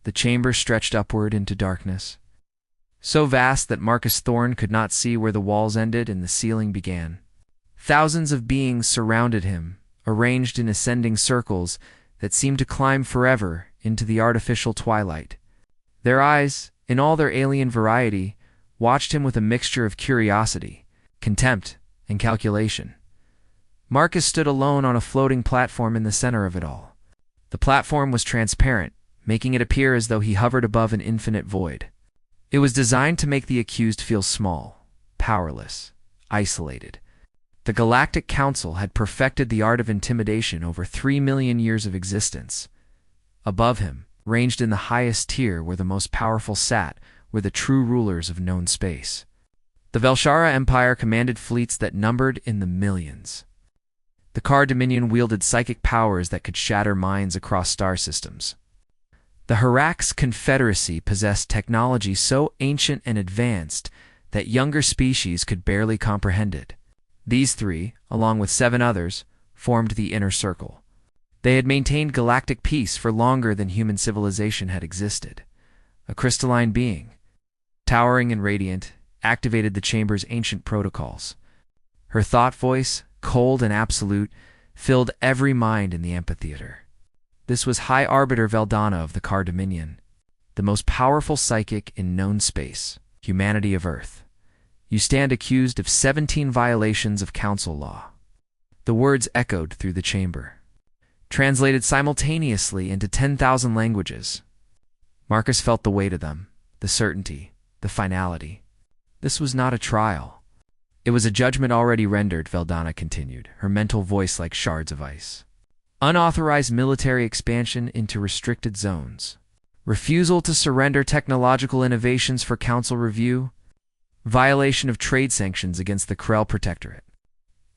The chamber stretched upward into darkness, so vast that Marcus Thorne could not see where the walls ended and the ceiling began. Thousands of beings surrounded him, arranged in ascending circles that seemed to climb forever into the artificial twilight. Their eyes, in all their alien variety, watched him with a mixture of curiosity, contempt, and calculation. Marcus stood alone on a floating platform in the center of it all. The platform was transparent, making it appear as though he hovered above an infinite void. It was designed to make the accused feel small, powerless, isolated. The Galactic Council had perfected the art of intimidation over 3 million years of existence. Above him, ranged in the highest tier where the most powerful sat, were the true rulers of known space. The Velshara Empire commanded fleets that numbered in the millions. The Kar Dominion wielded psychic powers that could shatter minds across star systems. The Harax Confederacy possessed technology so ancient and advanced that younger species could barely comprehend it. These three, along with 7 others, formed the Inner Circle. They had maintained galactic peace for longer than human civilization had existed. A crystalline being, towering and radiant, activated the chamber's ancient protocols. Her thought voice, cold and absolute, filled every mind in the amphitheater. This was High Arbiter Veldana of the Kar Dominion, the most powerful psychic in known space, humanity of Earth. You stand accused of 17 violations of council law. The words echoed through the chamber, translated simultaneously into 10,000 languages. Marcus felt the weight of them, the certainty, the finality. This was not a trial. It was a judgment already rendered, Veldana continued, her mental voice like shards of ice. Unauthorized military expansion into restricted zones. Refusal to surrender technological innovations for council review. Violation of trade sanctions against the Krell Protectorate.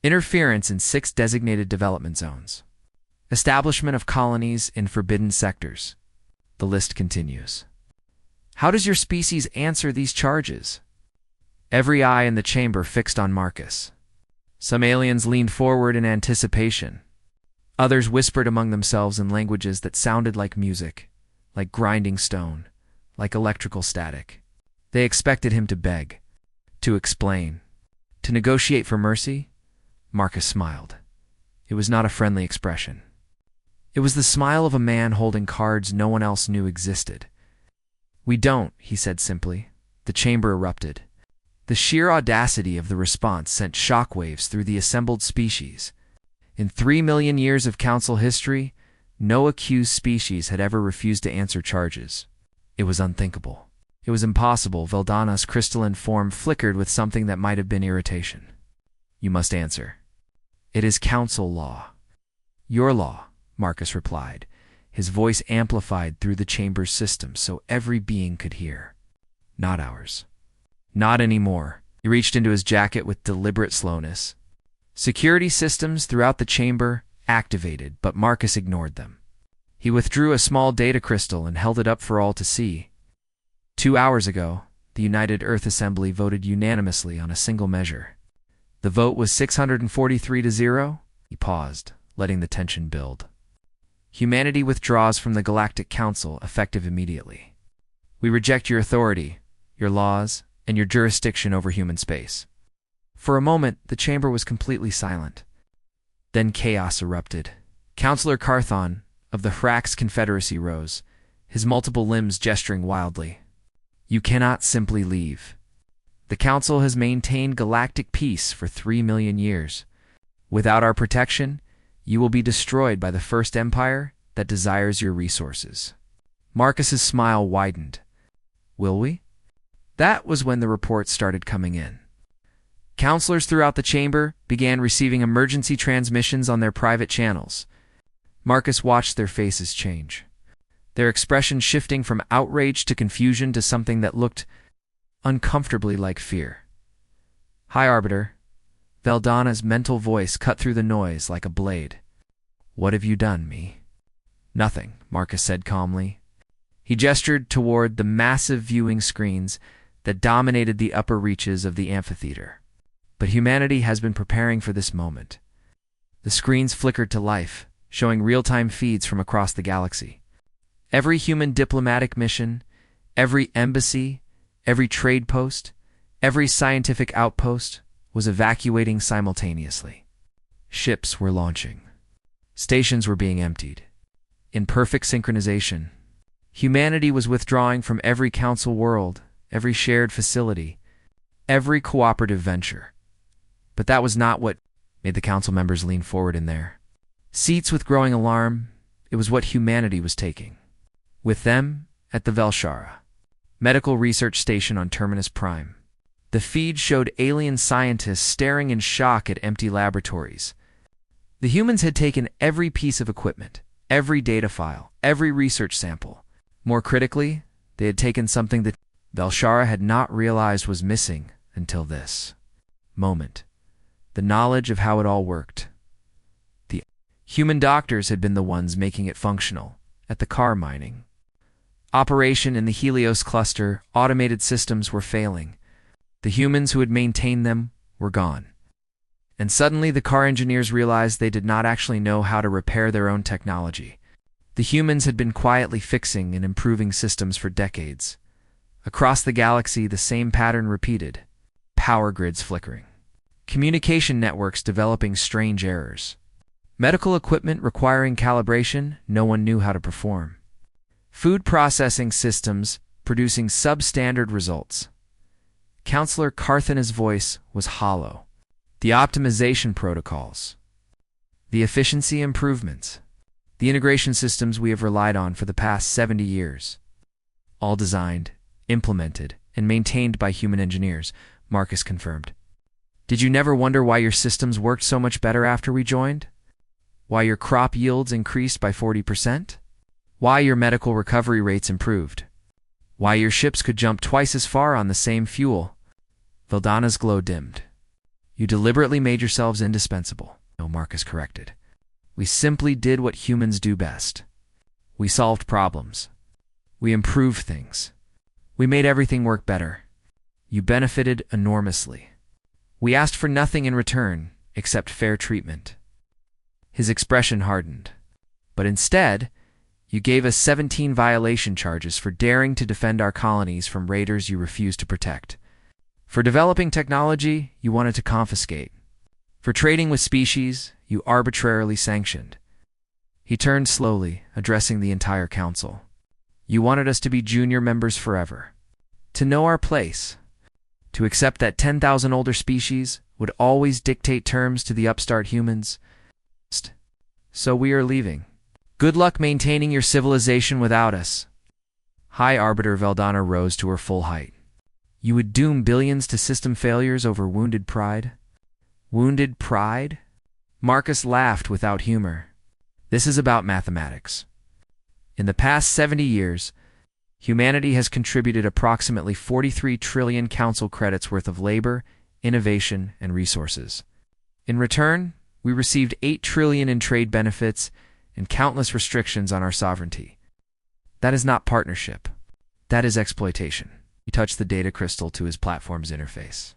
Interference in 6 designated development zones. Establishment of colonies in forbidden sectors. The list continues. How does your species answer these charges? Every eye in the chamber fixed on Marcus. Some aliens leaned forward in anticipation. Others whispered among themselves in languages that sounded like music, like grinding stone, like electrical static. They expected him to beg, to explain, to negotiate for mercy. Marcus smiled. It was not a friendly expression. It was the smile of a man holding cards no one else knew existed. We don't, he said simply. The chamber erupted. The sheer audacity of the response sent shockwaves through the assembled species. In 3 million years of council history, no accused species had ever refused to answer charges. It was unthinkable. It was impossible. Veldana's crystalline form flickered with something that might have been irritation. You must answer. It is council law. Your law, Marcus replied, his voice amplified through the chamber's system so every being could hear. Not ours. Not anymore. He reached into his jacket with deliberate slowness. Security systems throughout the chamber activated, but Marcus ignored them. He withdrew a small data crystal and held it up for all to see. 2 hours ago, the United Earth Assembly voted unanimously on a single measure. The vote was 643-0. He paused, letting the tension build. Humanity withdraws from the Galactic Council, effective immediately. We reject your authority, your laws, and your jurisdiction over human space. For a moment, the chamber was completely silent. Then chaos erupted. Councillor Carthon, of the Hrax Confederacy, rose, his multiple limbs gesturing wildly. You cannot simply leave. The Council has maintained galactic peace for 3 million years. Without our protection, you will be destroyed by the First Empire that desires your resources. Marcus's smile widened. Will we? That was when the reports started coming in. Counselors throughout the chamber began receiving emergency transmissions on their private channels. Marcus watched their faces change, their expression shifting from outrage to confusion to something that looked uncomfortably like fear. High Arbiter, Veldana's mental voice cut through the noise like a blade. What have you done, me? Nothing, Marcus said calmly. He gestured toward the massive viewing screens that dominated the upper reaches of the amphitheater. But humanity has been preparing for this moment. The screens flickered to life, showing real-time feeds from across the galaxy. Every human diplomatic mission, every embassy, every trade post, every scientific outpost was evacuating simultaneously. Ships were launching. Stations were being emptied. In perfect synchronization, humanity was withdrawing from every council world, every shared facility, every cooperative venture. But that was not what made the council members lean forward in their seats with growing alarm. It was what humanity was taking. With them, at the Velshara Medical Research Station on Terminus Prime, the feed showed alien scientists staring in shock at empty laboratories. The humans had taken every piece of equipment, every data file, every research sample. More critically, they had taken something that Velshara had not realized was missing until this moment: the knowledge of how it all worked. The human doctors had been the ones making it functional at the car mining operation in the Helios cluster. Automated systems were failing. The humans who had maintained them were gone. And suddenly the car engineers realized they did not actually know how to repair their own technology. The humans had been quietly fixing and improving systems for decades. Across the galaxy, the same pattern repeated: power grids flickering, communication networks developing strange errors, medical equipment requiring calibration no one knew how to perform, food processing systems producing substandard results. Counselor Carthana's voice was hollow. The optimization protocols, the efficiency improvements, the integration systems we have relied on for the past 70 years, all designed, implemented, and maintained by human engineers, Marcus confirmed. Did you never wonder why your systems worked so much better after we joined? Why your crop yields increased by 40%? Why your medical recovery rates improved? Why your ships could jump twice as far on the same fuel? Valdana's glow dimmed. You deliberately made yourselves indispensable. No, Marcus corrected. We simply did what humans do best. We solved problems. We improved things. We made everything work better. You benefited enormously. We asked for nothing in return except fair treatment. His expression hardened. But instead, you gave us 17 violation charges for daring to defend our colonies from raiders you refused to protect. For developing technology you wanted to confiscate. For trading with species you arbitrarily sanctioned. He turned slowly, addressing the entire council. You wanted us to be junior members forever. To know our place. To accept that 10,000 older species would always dictate terms to the upstart humans. So we are leaving. Good luck maintaining your civilization without us. High Arbiter Veldana rose to her full height. You would doom billions to system failures over wounded pride? Wounded pride? Marcus laughed without humor. This is about mathematics. In the past 70 years, humanity has contributed approximately 43 trillion council credits worth of labor, innovation, and resources. In return, we received 8 trillion in trade benefits and countless restrictions on our sovereignty. That is not partnership. That is exploitation. He touched the data crystal to his platform's interface.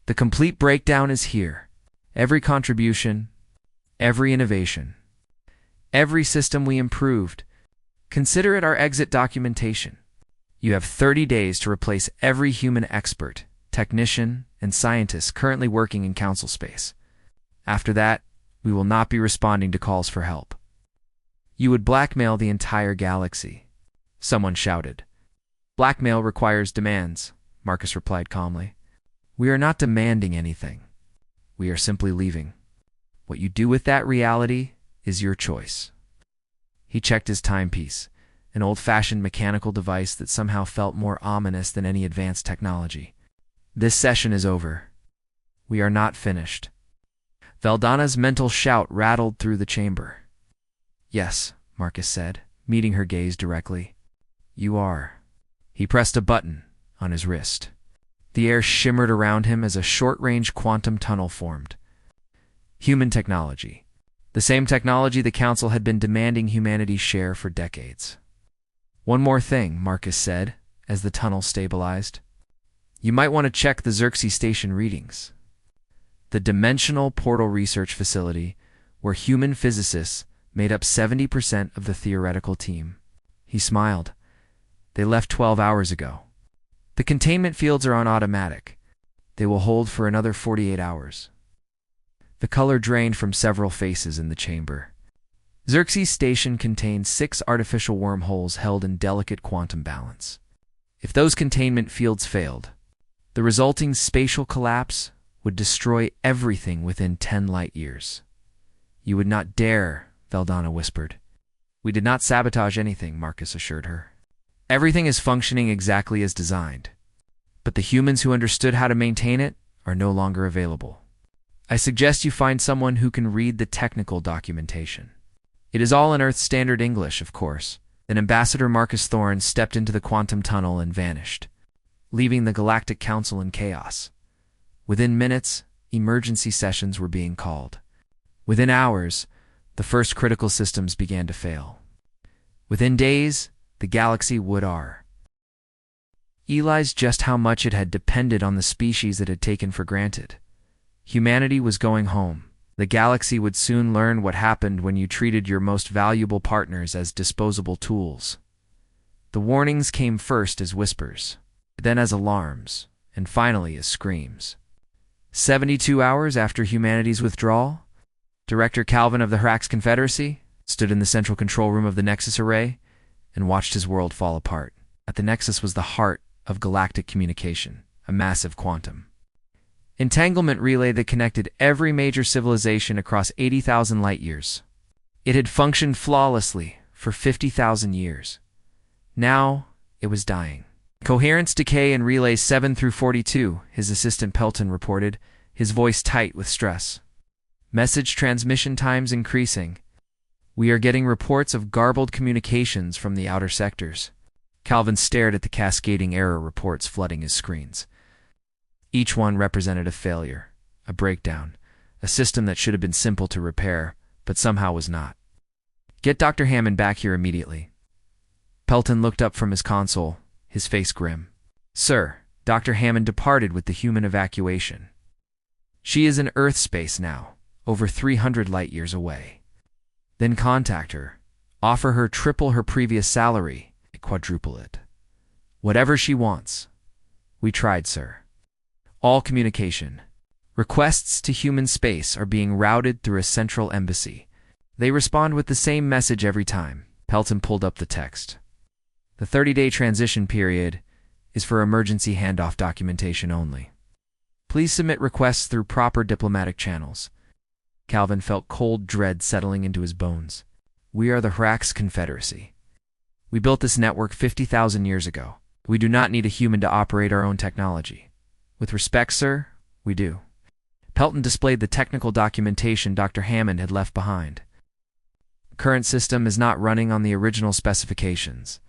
The complete breakdown is here. Every contribution, every innovation, every system we improved. Consider it our exit documentation. You have 30 days to replace every human expert, technician, and scientist currently working in council space. After that, we will not be responding to calls for help. You would blackmail the entire galaxy. Someone shouted. Blackmail requires demands, Marcus replied calmly. We are not demanding anything. We are simply leaving. What you do with that reality is your choice. He checked his timepiece, an old-fashioned mechanical device that somehow felt more ominous than any advanced technology. This session is over. We are not finished. Veldana's mental shout rattled through the chamber. Yes, Marcus said, meeting her gaze directly. You are. He pressed a button on his wrist. The air shimmered around him as a short-range quantum tunnel formed. Human technology. The same technology the Council had been demanding humanity share for decades. One more thing, Marcus said, as the tunnel stabilized. You might want to check the Xerxes Station readings. The Dimensional Portal Research Facility, where human physicists made up 70% of the theoretical team. He smiled. They left 12 hours ago. The containment fields are on automatic. They will hold for another 48 hours. The color drained from several faces in the chamber. Xerxes' station contained 6 artificial wormholes held in delicate quantum balance. If those containment fields failed, the resulting spatial collapse would destroy everything within 10 light years. You would not dare, Veldana whispered. We did not sabotage anything, Marcus assured her. Everything is functioning exactly as designed, but the humans who understood how to maintain it are no longer available. I suggest you find someone who can read the technical documentation. It is all in Earth Standard English, of course. Then Ambassador Marcus Thorne stepped into the quantum tunnel and vanished, leaving the Galactic Council in chaos. Within minutes, emergency sessions were being called. Within hours, the first critical systems began to fail. Within days, the galaxy would realize just how much it had depended on the species it had taken for granted. Humanity was going home. The galaxy would soon learn what happened when you treated your most valuable partners as disposable tools. The warnings came first as whispers, then as alarms, and finally as screams. 72 hours after humanity's withdrawal, Director Calvin of the Hrax Confederacy stood in the central control room of the Nexus Array and watched his world fall apart. At the Nexus was the heart of galactic communication, a massive quantum entanglement relay that connected every major civilization across 80,000 light-years. It had functioned flawlessly for 50,000 years. Now, it was dying. Coherence decay in relays 7 through 42, his assistant Pelton reported, his voice tight with stress. Message transmission times increasing. We are getting reports of garbled communications from the outer sectors. Calvin stared at the cascading error reports flooding his screens. Each one represented a failure, a breakdown, a system that should have been simple to repair, but somehow was not. Get Dr. Hammond back here immediately. Pelton looked up from his console, his face grim. Sir, Dr. Hammond departed with the human evacuation. She is in Earth space now, over 300 light-years away. Then contact her, offer her triple her previous salary, quadruple it. Whatever she wants. We tried, sir. All communication. Requests to human space are being routed through a central embassy. They respond with the same message every time. Pelton pulled up the text. The 30-day transition period is for emergency handoff documentation only. Please submit requests through proper diplomatic channels. Calvin felt cold dread settling into his bones. We are the Hrax Confederacy. We built this network 50,000 years ago. We do not need a human to operate our own technology. With respect, sir, we do. Pelton displayed the technical documentation Dr. Hammond had left behind. Current system is not running on the original specifications.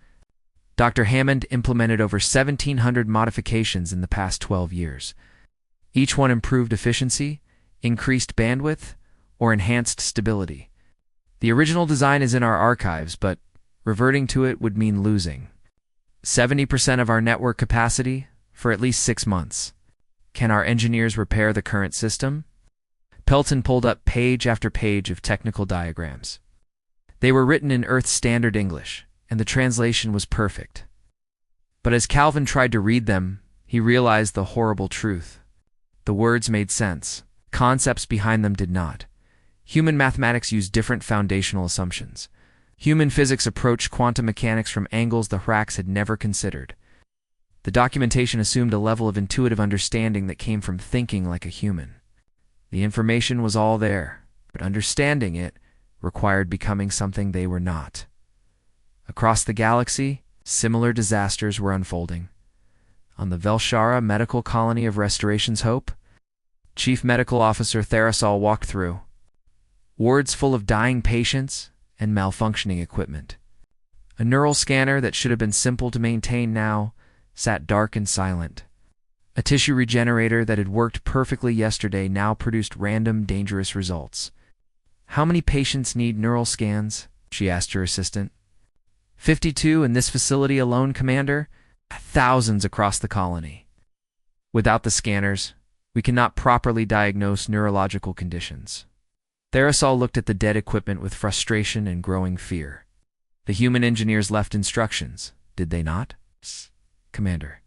Dr. Hammond implemented over 1,700 modifications in the past 12 years. Each one improved efficiency, increased bandwidth, or enhanced stability. The original design is in our archives, but reverting to it would mean losing 70% of our network capacity for at least 6 months. Can our engineers repair the current system? Pelton pulled up page after page of technical diagrams. They were written in Earth Standard English, and the translation was perfect. But as Calvin tried to read them, he realized the horrible truth. The words made sense. Concepts behind them did not. Human mathematics used different foundational assumptions. Human physics approached quantum mechanics from angles the Hrax had never considered. The documentation assumed a level of intuitive understanding that came from thinking like a human. The information was all there, but understanding it required becoming something they were not. Across the galaxy, similar disasters were unfolding. On the Velshara Medical Colony of Restoration's Hope, Chief Medical Officer Therasol walked through. Wards full of dying patients and malfunctioning equipment. A neural scanner that should have been simple to maintain now sat dark and silent. A tissue regenerator that had worked perfectly yesterday now produced random, dangerous results. How many patients need neural scans? She asked her assistant. 52 in this facility alone, Commander. Thousands across the colony. Without the scanners, we cannot properly diagnose neurological conditions. Therasol looked at the dead equipment with frustration and growing fear. The human engineers left instructions, did they not? Commander.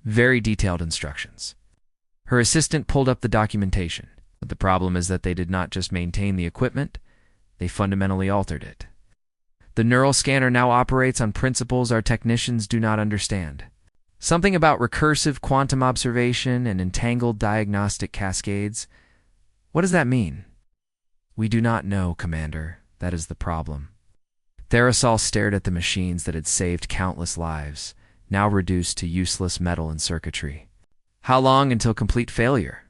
Very detailed instructions. Her assistant pulled up the documentation. But the problem is that they did not just maintain the equipment, they fundamentally altered it. The neural scanner now operates on principles our technicians do not understand. Something about recursive quantum observation and entangled diagnostic cascades. What does that mean? We do not know, Commander. That is the problem. Therasol stared at the machines that had saved countless lives, now reduced to useless metal and circuitry. How long until complete failure?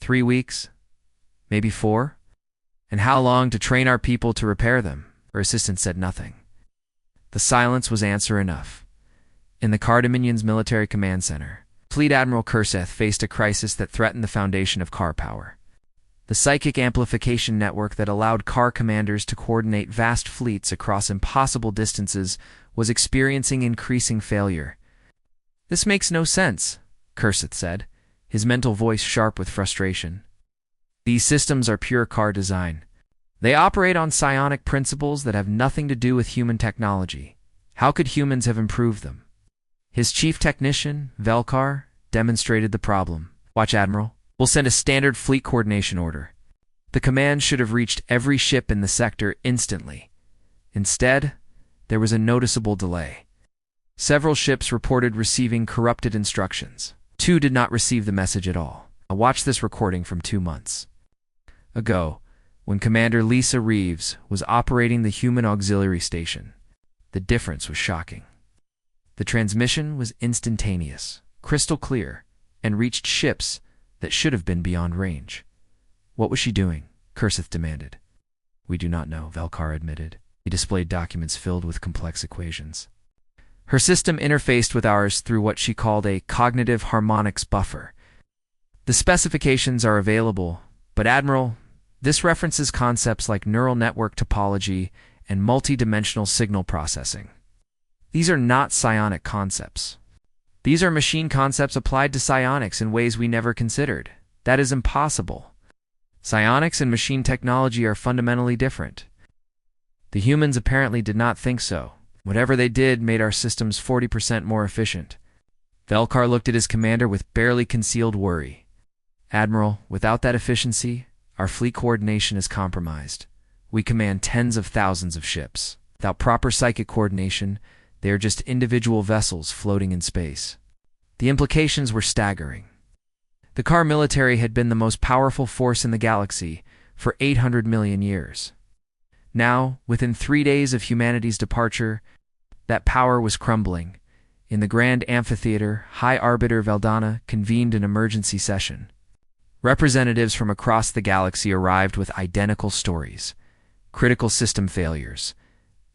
3 weeks? Maybe 4? And how long to train our people to repair them? Her assistant said nothing. The silence was answer enough. In the Car Dominion's military command center, Fleet Admiral Kurseth faced a crisis that threatened the foundation of car power. The psychic amplification network that allowed car commanders to coordinate vast fleets across impossible distances was experiencing increasing failure. This makes no sense, Kurseth said, his mental voice sharp with frustration. These systems are pure car design. They operate on psionic principles that have nothing to do with human technology. How could humans have improved them? His chief technician, Velkar, demonstrated the problem. Watch, Admiral. We'll send a standard fleet coordination order. The command should have reached every ship in the sector instantly. Instead, there was a noticeable delay. Several ships reported receiving corrupted instructions. 2 did not receive the message at all. I watched this recording from 2 months ago, when Commander Lisa Reeves was operating the human auxiliary station. The difference was shocking. The transmission was instantaneous, crystal clear, and reached ships that should have been beyond range. What was she doing? Kurseth demanded. We do not know, Velkar admitted. He displayed documents filled with complex equations. Her system interfaced with ours through what she called a cognitive harmonics buffer. The specifications are available, but Admiral, this references concepts like neural network topology and multidimensional signal processing. These are not psionic concepts. These are machine concepts applied to psionics in ways we never considered. That is impossible. Psionics and machine technology are fundamentally different. The humans apparently did not think so. Whatever they did made our systems 40% more efficient. Velkar looked at his commander with barely concealed worry. Admiral, without that efficiency, our fleet coordination is compromised. We command tens of thousands of ships. Without proper psychic coordination, they are just individual vessels floating in space. The implications were staggering. The car military had been the most powerful force in the galaxy for 800 million years. Now, within 3 days of humanity's departure, that power was crumbling. In the Grand Amphitheater, High Arbiter Veldana convened an emergency session. Representatives from across the galaxy arrived with identical stories: critical system failures,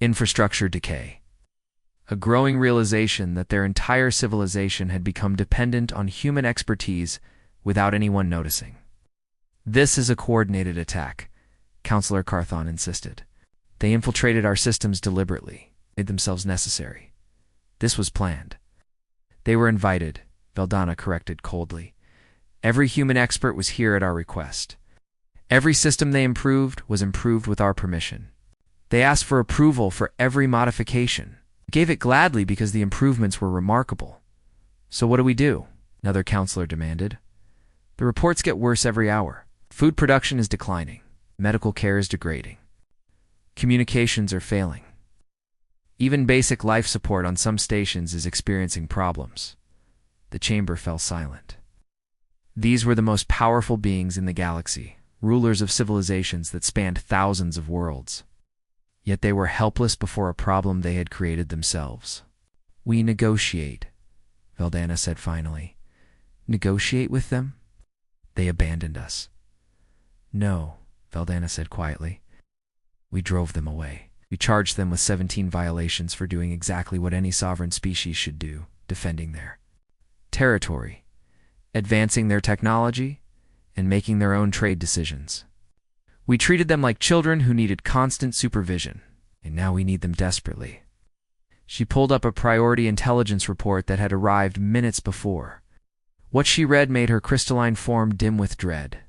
infrastructure decay, a growing realization that their entire civilization had become dependent on human expertise without anyone noticing. This is a coordinated attack, Counselor Carthon insisted. They infiltrated our systems deliberately, made themselves necessary. This was planned. They were invited, Veldana corrected coldly. Every human expert was here at our request. Every system they improved was improved with our permission. They asked for approval for every modification. We gave it gladly because the improvements were remarkable. So what do we do? Another counselor demanded. The reports get worse every hour. Food production is declining. Medical care is degrading. Communications are failing. Even basic life support on some stations is experiencing problems. The chamber fell silent. These were the most powerful beings in the galaxy, rulers of civilizations that spanned thousands of worlds. Yet they were helpless before a problem they had created themselves. We negotiate, Veldana said finally. Negotiate with them? They abandoned us. No, Veldana said quietly. We drove them away. We charged them with 17 violations for doing exactly what any sovereign species should do, defending their territory, advancing their technology, and making their own trade decisions. We treated them like children who needed constant supervision, and now we need them desperately. She pulled up a priority intelligence report that had arrived minutes before. What she read made her crystalline form dim with dread.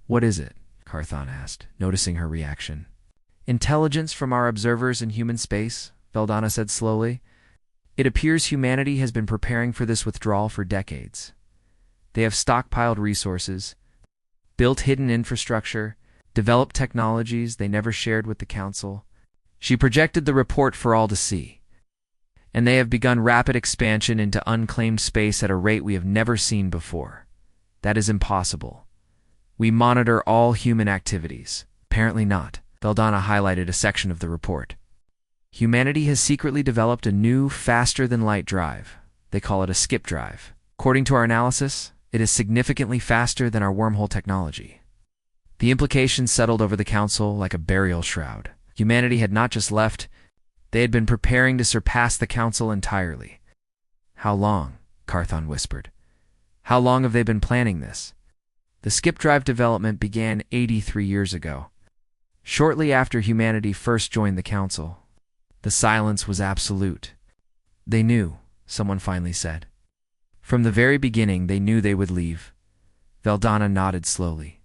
What is it? Carthon asked, noticing her reaction. Intelligence from our observers in human space, Veldana said slowly. It appears humanity has been preparing for this withdrawal for decades. They have stockpiled resources, built hidden infrastructure, developed technologies they never shared with the Council. She projected the report for all to see. And they have begun rapid expansion into unclaimed space at a rate we have never seen before. That is impossible. We monitor all human activities. Apparently not. Veldana highlighted a section of the report. Humanity has secretly developed a new, faster-than-light drive. They call it a skip drive. According to our analysis, it is significantly faster than our wormhole technology. The implications settled over the Council like a burial shroud. Humanity had not just left, they had been preparing to surpass the Council entirely. How long? Carthon whispered. How long have they been planning this? The skip drive development began 83 years ago. Shortly after humanity first joined the Council, the silence was absolute. They knew, someone finally said. From the very beginning, they knew they would leave. Veldana nodded slowly.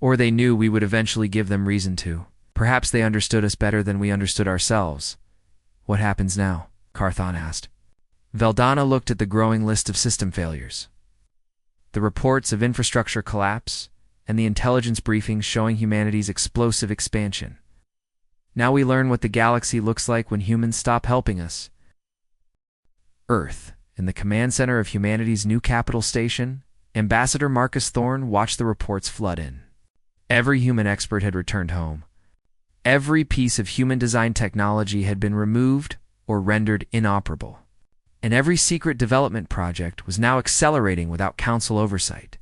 Or they knew we would eventually give them reason to. Perhaps they understood us better than we understood ourselves. What happens now? Carthon asked. Veldana looked at the growing list of system failures. The reports of infrastructure collapse, and the intelligence briefings showing humanity's explosive expansion. Now we learn what the galaxy looks like when humans stop helping us. Earth, in the command center of humanity's new capital station, Ambassador Marcus Thorne watched the reports flood in. Every human expert had returned home. Every piece of human-designed technology had been removed or rendered inoperable. And every secret development project was now accelerating without Council oversight.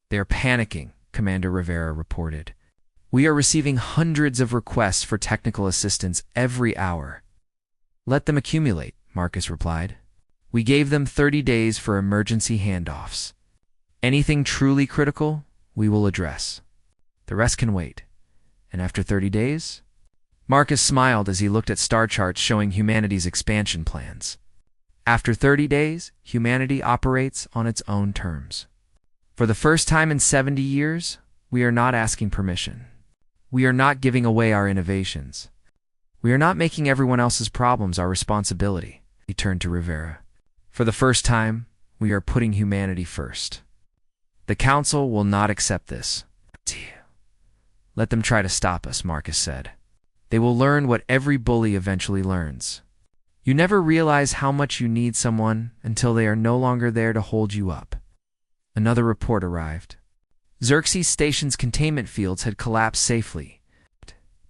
They are panicking, Commander Rivera reported. We are receiving hundreds of requests for technical assistance every hour. Let them accumulate, Marcus replied. We gave them 30 days for emergency handoffs. Anything truly critical, we will address. The rest can wait. And after 30 days? Marcus smiled as he looked at star charts showing humanity's expansion plans. After 30 days, humanity operates on its own terms. For the first time in 70 years, we are not asking permission. We are not giving away our innovations. We are not making everyone else's problems our responsibility. He turned to Rivera. For the first time, we are putting humanity first. The Council will not accept this. Let them try to stop us, Marcus said. They will learn what every bully eventually learns. You never realize how much you need someone until they are no longer there to hold you up. Another report arrived. Xerxes Station's containment fields had collapsed safely,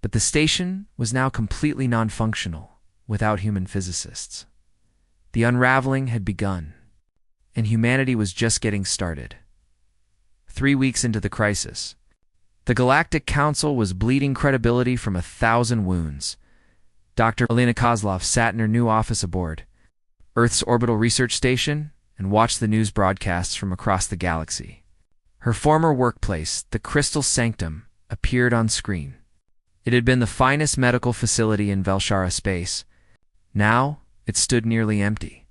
but the station was now completely non-functional, without human physicists. The unraveling had begun, and humanity was just getting started. 3 weeks into the crisis, the Galactic Council was bleeding credibility from 1,000 wounds. Dr. Elena Kozlov sat in her new office aboard Earth's orbital research station and watched the news broadcasts from across the galaxy. Her former workplace, the Crystal Sanctum, appeared on screen. It had been the finest medical facility in Velshara space. Now, it stood nearly empty.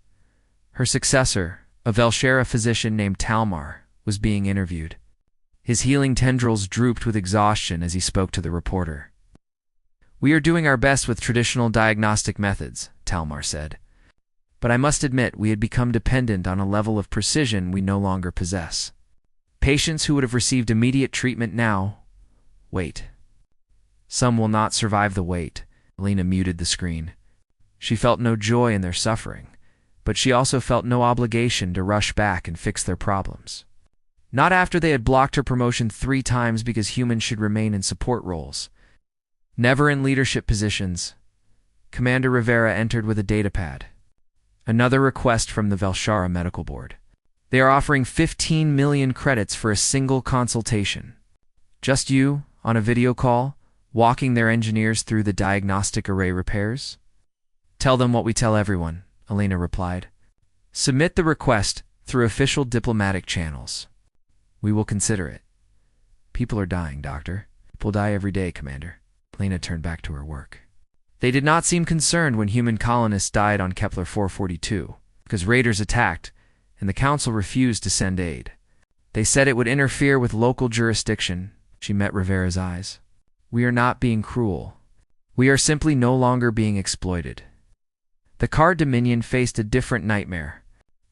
Her successor, a Velshara physician named Talmar, was being interviewed. His healing tendrils drooped with exhaustion as he spoke to the reporter. We are doing our best with traditional diagnostic methods, Talmar said. But I must admit we had become dependent on a level of precision we no longer possess. Patients who would have received immediate treatment now wait. Some will not survive the wait. Elena muted the screen. She felt no joy in their suffering, but she also felt no obligation to rush back and fix their problems. Not after they had blocked her promotion 3 times because humans should remain in support roles. Never in leadership positions. Commander Rivera entered with a datapad. Another request from the Velshara Medical Board. They are offering 15 million credits for a single consultation. Just you, on a video call, walking their engineers through the diagnostic array repairs? Tell them what we tell everyone, Elena replied. Submit the request through official diplomatic channels. We will consider it. People are dying, Doctor. People die every day, Commander. Elena turned back to her work. They did not seem concerned when human colonists died on Kepler 442, because raiders attacked, and the Council refused to send aid. They said it would interfere with local jurisdiction. She met Rivera's eyes. We are not being cruel. We are simply no longer being exploited. The Car Dominion faced a different nightmare.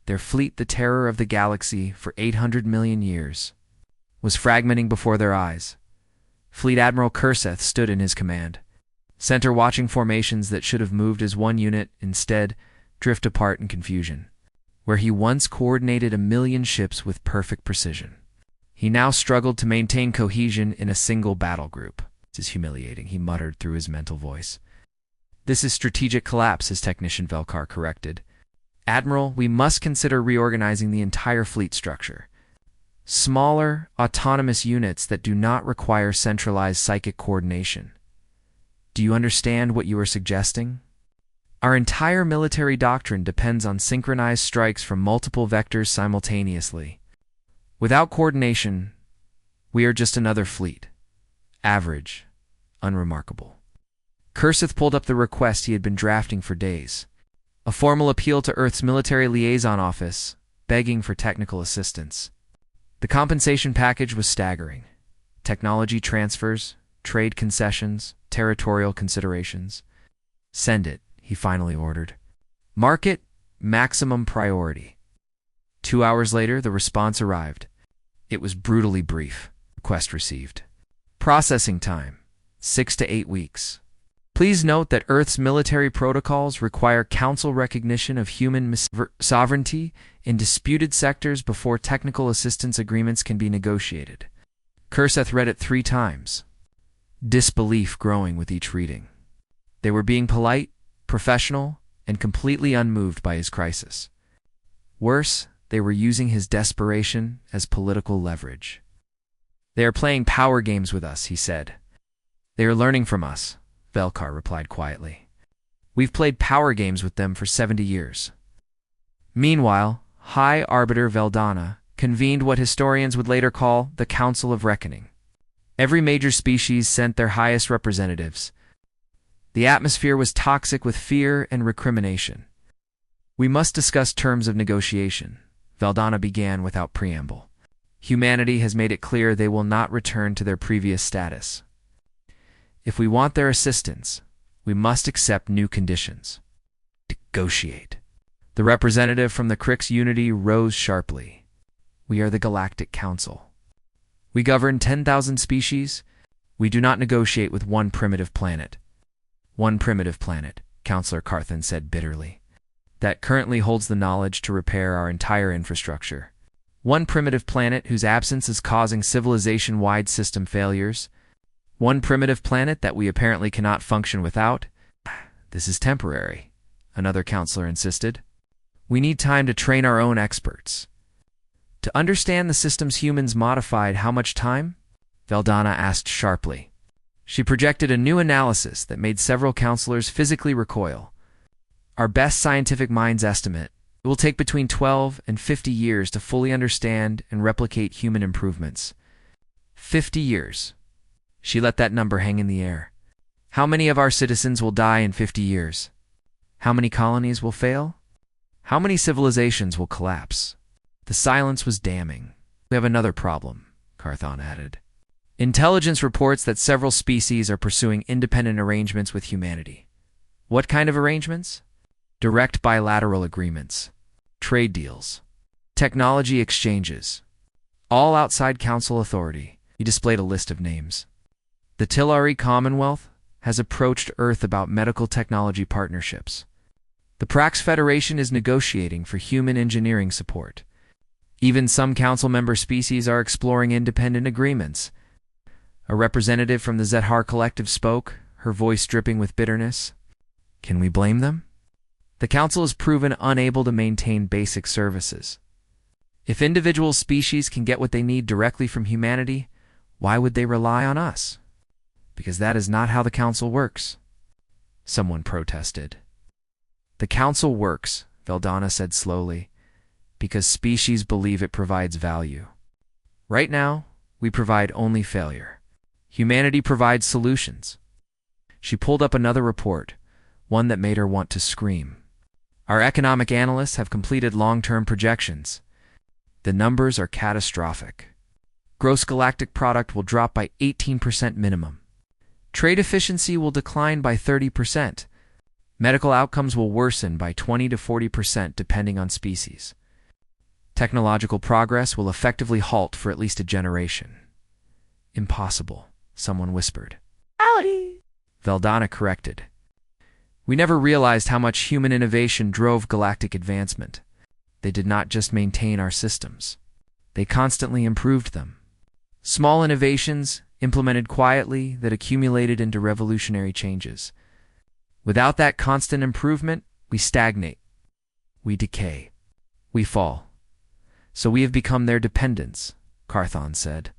Their fleet, the terror of the galaxy for 800 million years, was fragmenting before their eyes. Fleet Admiral Kurseth stood in his command center, watching formations that should have moved as one unit instead drift apart in confusion. Where he once coordinated 1,000,000 ships with perfect precision, he now struggled to maintain cohesion in a single battle group. "This is humiliating," he muttered through his mental voice. "This is strategic collapse," his technician Velkar corrected. "Admiral, we must consider reorganizing the entire fleet structure. Smaller, autonomous units that do not require centralized psychic coordination. Do you understand what you are suggesting? Our entire military doctrine depends on synchronized strikes from multiple vectors simultaneously. Without coordination, we are just another fleet. Average, unremarkable." Kurseth pulled up the request he had been drafting for days. A formal appeal to Earth's military liaison office, begging for technical assistance. The compensation package was staggering. Technology transfers, trade concessions, territorial considerations. "Send it," he finally ordered. "Market, maximum priority." 2 hours later, the response arrived. It was brutally brief. Request received. Processing time, 6 to 8 weeks. Please note that Earth's military protocols require Council recognition of human sovereignty in disputed sectors before technical assistance agreements can be negotiated. Kurseth read it 3 times, disbelief growing with each reading. They were being polite, professional, and completely unmoved by his crisis. Worse, they were using his desperation as political leverage. "They are playing power games with us," he said. "They are learning from us," Velkar replied quietly. "We've played power games with them for 70 years. Meanwhile, High Arbiter Veldana convened what historians would later call the Council of Reckoning. Every major species sent their highest representatives. The atmosphere was toxic with fear and recrimination. "We must discuss terms of negotiation," Veldana began without preamble. "Humanity has made it clear they will not return to their previous status. If we want their assistance, we must accept new conditions." "Negotiate." The representative from the Crix Unity rose sharply. "We are the Galactic Council. We govern 10,000 species. We do not negotiate with one primitive planet." "One primitive planet," Counselor Carthan said bitterly, "that currently holds the knowledge to repair our entire infrastructure. One primitive planet whose absence is causing civilization-wide system failures. One primitive planet that we apparently cannot function without." "This is temporary," another counselor insisted. "We need time to train our own experts." "To understand the systems humans modified, how much time?" Veldana asked sharply. She projected a new analysis that made several counselors physically recoil. "Our best scientific minds estimate it will take between 12 and 50 years to fully understand and replicate human improvements." 50 years. She let that number hang in the air. How many of our citizens will die in 50 years? How many colonies will fail? How many civilizations will collapse? The silence was damning. "We have another problem," Carthon added. "Intelligence reports that several species are pursuing independent arrangements with humanity." "What kind of arrangements?" "Direct bilateral agreements, trade deals, technology exchanges, all outside Council authority." He displayed a list of names. "The Tillari Commonwealth has approached Earth about medical technology partnerships. The Prax Federation is negotiating for human engineering support. Even some Council member species are exploring independent agreements." A representative from the Zethar Collective spoke, her voice dripping with bitterness. "Can we blame them? The Council has proven unable to maintain basic services. If individual species can get what they need directly from humanity, why would they rely on us?" "Because that is not how the Council works," someone protested. "The Council works," Veldana said slowly, "because species believe it provides value. Right now, we provide only failure. Humanity provides solutions." She pulled up another report, one that made her want to scream. "Our economic analysts have completed long-term projections. The numbers are catastrophic. Gross galactic product will drop by 18% minimum. Trade efficiency will decline by 30%. Medical outcomes will worsen by 20 to 40% depending on species. Technological progress will effectively halt for at least a generation. Impossible, someone whispered. Howdy! Veldana corrected. We never realized how much human innovation drove galactic advancement. They did not just maintain our systems. They constantly improved them. Small innovations, implemented quietly, that accumulated into revolutionary changes. Without that constant improvement, we stagnate. We decay. We fall. So we have become their dependents, Carthon said,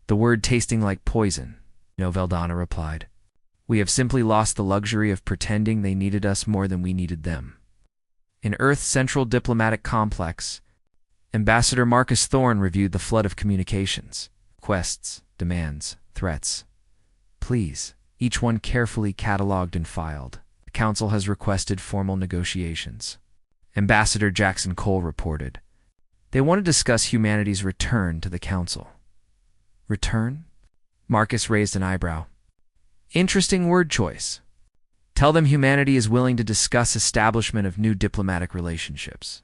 the word tasting like poison. No, Veldana replied. We have simply lost the luxury of pretending they needed us more than we needed them. In Earth's central diplomatic complex, Ambassador Marcus Thorne reviewed the flood of communications, requests, demands, threats. Please, each one carefully catalogued and filed. The Council has requested formal negotiations. Ambassador Jackson Cole reported. They want to discuss humanity's return to the Council. Return? Marcus raised an eyebrow. Interesting word choice. Tell them humanity is willing to discuss establishment of new diplomatic relationships.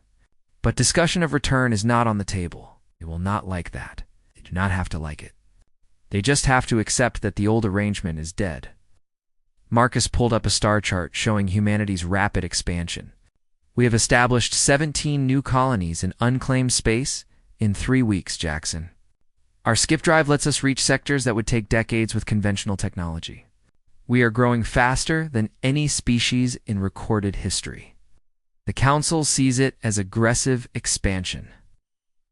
But discussion of return is not on the table. They will not like that. They do not have to like it. They just have to accept that the old arrangement is dead. Marcus pulled up a star chart showing humanity's rapid expansion. We have established 17 new colonies in unclaimed space in 3 weeks, Jackson. Our skip drive lets us reach sectors that would take decades with conventional technology. We are growing faster than any species in recorded history. The Council sees it as aggressive expansion.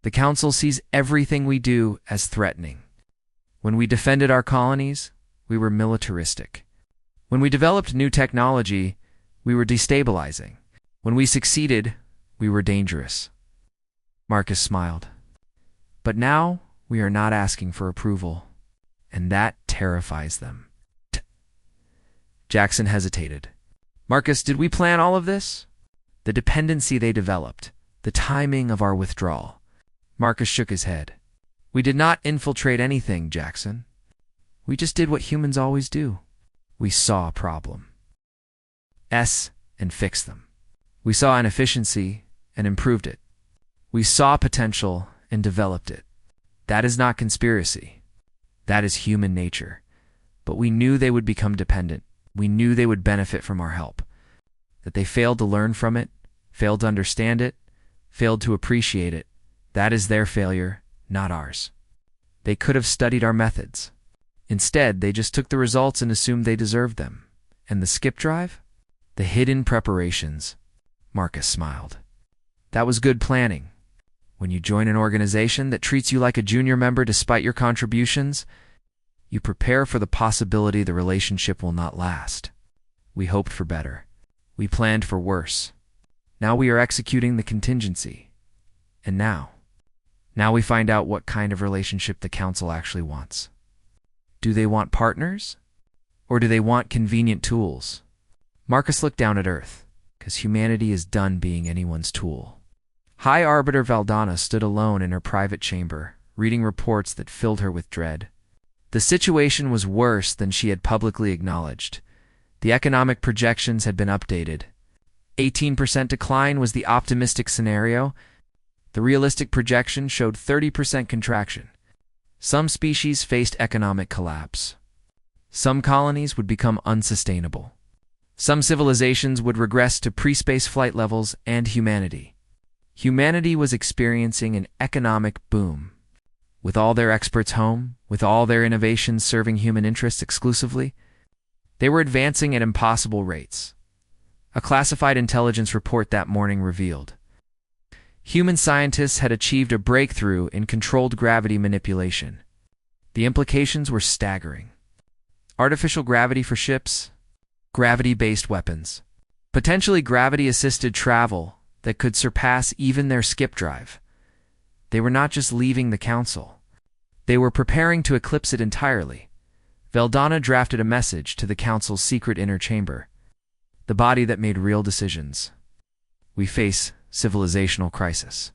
The Council sees everything we do as threatening. When we defended our colonies, we were militaristic. When we developed new technology, we were destabilizing. When we succeeded, we were dangerous. Marcus smiled. But now, we are not asking for approval, and that terrifies them. Jackson hesitated. Marcus, did we plan all of this? The dependency they developed, the timing of our withdrawal. Marcus shook his head. We did not infiltrate anything, Jackson. We just did what humans always do. We saw a problem. And fixed them. We saw an inefficiency and improved it. We saw potential and developed it. That is not conspiracy. That is human nature. But we knew they would become dependent. We knew they would benefit from our help. That they failed to learn from it, failed to understand it, failed to appreciate it. That is their failure, not ours. They could have studied our methods. Instead, they just took the results and assumed they deserved them. And the skip drive? The hidden preparations. Marcus smiled. That was good planning. When you join an organization that treats you like a junior member despite your contributions, you prepare for the possibility the relationship will not last. We hoped for better. We planned for worse. Now we are executing the contingency. And now we find out what kind of relationship the Council actually wants. Do they want partners? Or do they want convenient tools? Marcus looked down at Earth, because humanity is done being anyone's tool. High Arbiter Veldana stood alone in her private chamber, reading reports that filled her with dread. The situation was worse than she had publicly acknowledged. The economic projections had been updated. 18% decline was the optimistic scenario. The realistic projection showed 30% contraction. Some species faced economic collapse. Some colonies would become unsustainable. Some civilizations would regress to pre-space flight levels, and humanity. Humanity was experiencing an economic boom. With all their experts home, with all their innovations serving human interests exclusively, they were advancing at impossible rates. A classified intelligence report that morning revealed. Human scientists had achieved a breakthrough in controlled gravity manipulation. The implications were staggering. Artificial gravity for ships, gravity-based weapons, potentially gravity-assisted travel that could surpass even their skip drive. They were not just leaving the Council. They were preparing to eclipse it entirely. Veldana drafted a message to the Council's secret inner chamber, the body that made real decisions. We face civilizational crisis.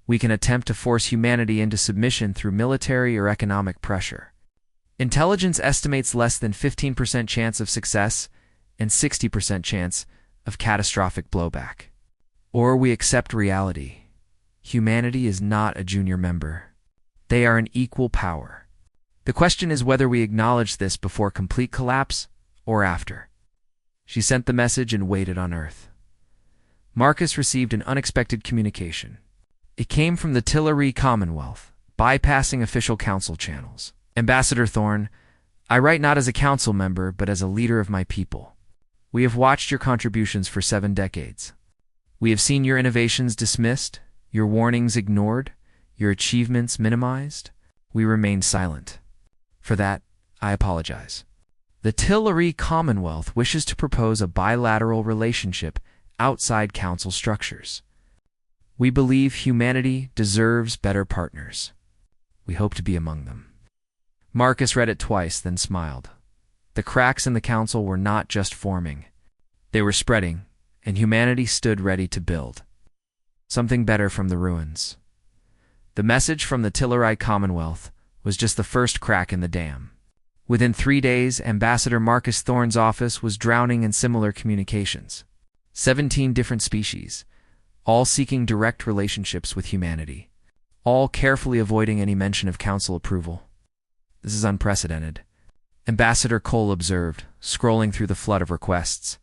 We can attempt to force humanity into submission through military or economic pressure. Intelligence estimates less than 15% chance of success and 60% chance of catastrophic blowback. Or we accept reality. Humanity is not a junior member. They are an equal power. The question is whether we acknowledge this before complete collapse or after. She sent the message and waited on Earth. Marcus received an unexpected communication. It came from the Tillery Commonwealth, bypassing official council channels. Ambassador Thorne, I write not as a council member, but as a leader of my people. We have watched your contributions for 7 decades. We have seen your innovations dismissed, your warnings ignored, your achievements minimized. We remained silent. For that, I apologize. The Tillery Commonwealth wishes to propose a bilateral relationship outside council structures. We believe humanity deserves better partners. We hope to be among them. Marcus read it twice, then smiled. The cracks in the council were not just forming. They were spreading, and humanity stood ready to build something better from the ruins. The message from the Tillery Commonwealth was just the first crack in the dam. Within 3 days, Ambassador Marcus Thorne's office was drowning in similar communications. 17 different species, all seeking direct relationships with humanity, all carefully avoiding any mention of council approval. This is unprecedented. Ambassador Cole observed, scrolling through the flood of requests.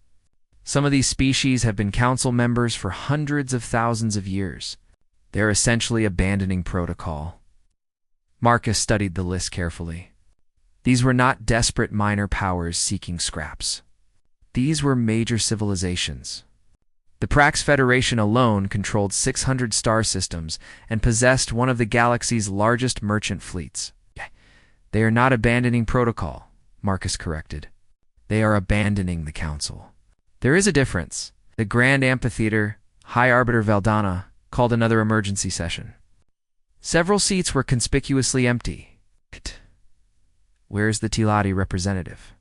Some of these species have been council members for hundreds of thousands of years. They're essentially abandoning protocol. Marcus studied the list carefully. These were not desperate minor powers seeking scraps. These were major civilizations. The Prax Federation alone controlled 600 star systems and possessed one of the galaxy's largest merchant fleets. They are not abandoning protocol, Marcus corrected. They are abandoning the council. There is a difference. The Grand Amphitheater, High Arbiter Valdana, called another emergency session. Several seats were conspicuously empty. Where is the Tilati representative?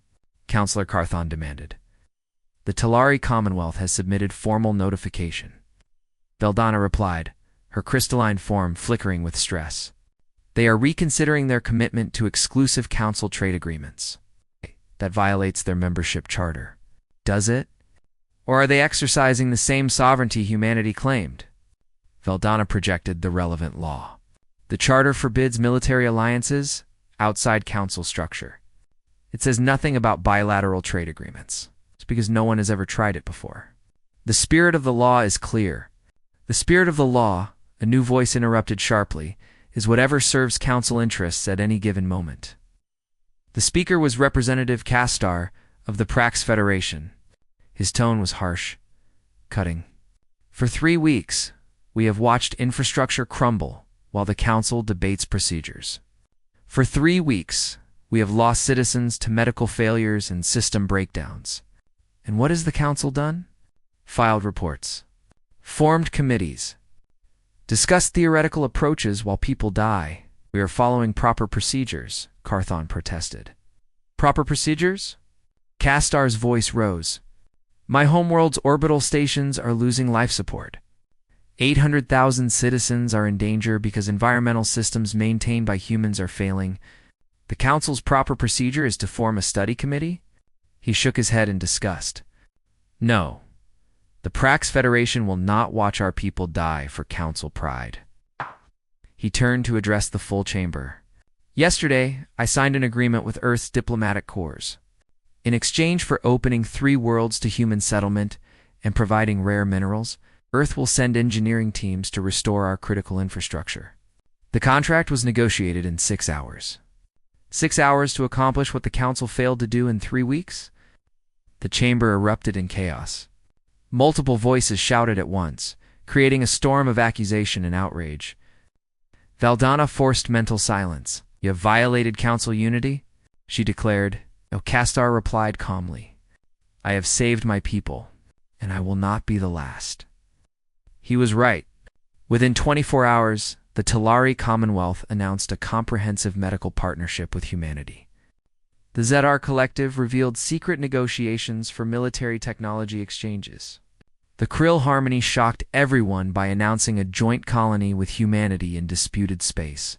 Councillor Carthon demanded. The Tillery Commonwealth has submitted formal notification. Valdana replied, her crystalline form flickering with stress. They are reconsidering their commitment to exclusive council trade agreements. That violates their membership charter. Does it? Or are they exercising the same sovereignty humanity claimed? Valdana projected the relevant law. The charter forbids military alliances outside council structure. It says nothing about bilateral trade agreements. It's because no one has ever tried it before. The spirit of the law is clear. The spirit of the law, a new voice interrupted sharply, is whatever serves council interests at any given moment. The speaker was Representative Castar of the Prax Federation. His tone was harsh, cutting. For 3 weeks, we have watched infrastructure crumble while the council debates procedures. For 3 weeks, we have lost citizens to medical failures and system breakdowns. And what has the council done? Filed reports. Formed committees. Discussed theoretical approaches while people die. We are following proper procedures, Carthon protested. Proper procedures? Castar's voice rose. My homeworld's orbital stations are losing life support. 800,000 citizens are in danger because environmental systems maintained by humans are failing. The council's proper procedure is to form a study committee? He shook his head in disgust. No. The Prax Federation will not watch our people die for council pride. He turned to address the full chamber. Yesterday, I signed an agreement with Earth's diplomatic corps. In exchange for opening 3 worlds to human settlement and providing rare minerals, Earth will send engineering teams to restore our critical infrastructure. The contract was negotiated in 6 hours. 6 hours to accomplish what the council failed to do in 3 weeks? The chamber erupted in chaos. Multiple voices shouted at once, creating a storm of accusation and outrage. Valdana forced mental silence. You have violated council unity? She declared. Castar replied calmly. I have saved my people, and I will not be the last. He was right. Within 24 hours, the Tillery Commonwealth announced a comprehensive medical partnership with humanity. The Zedar Collective revealed secret negotiations for military technology exchanges. The Krill Harmony shocked everyone by announcing a joint colony with humanity in disputed space.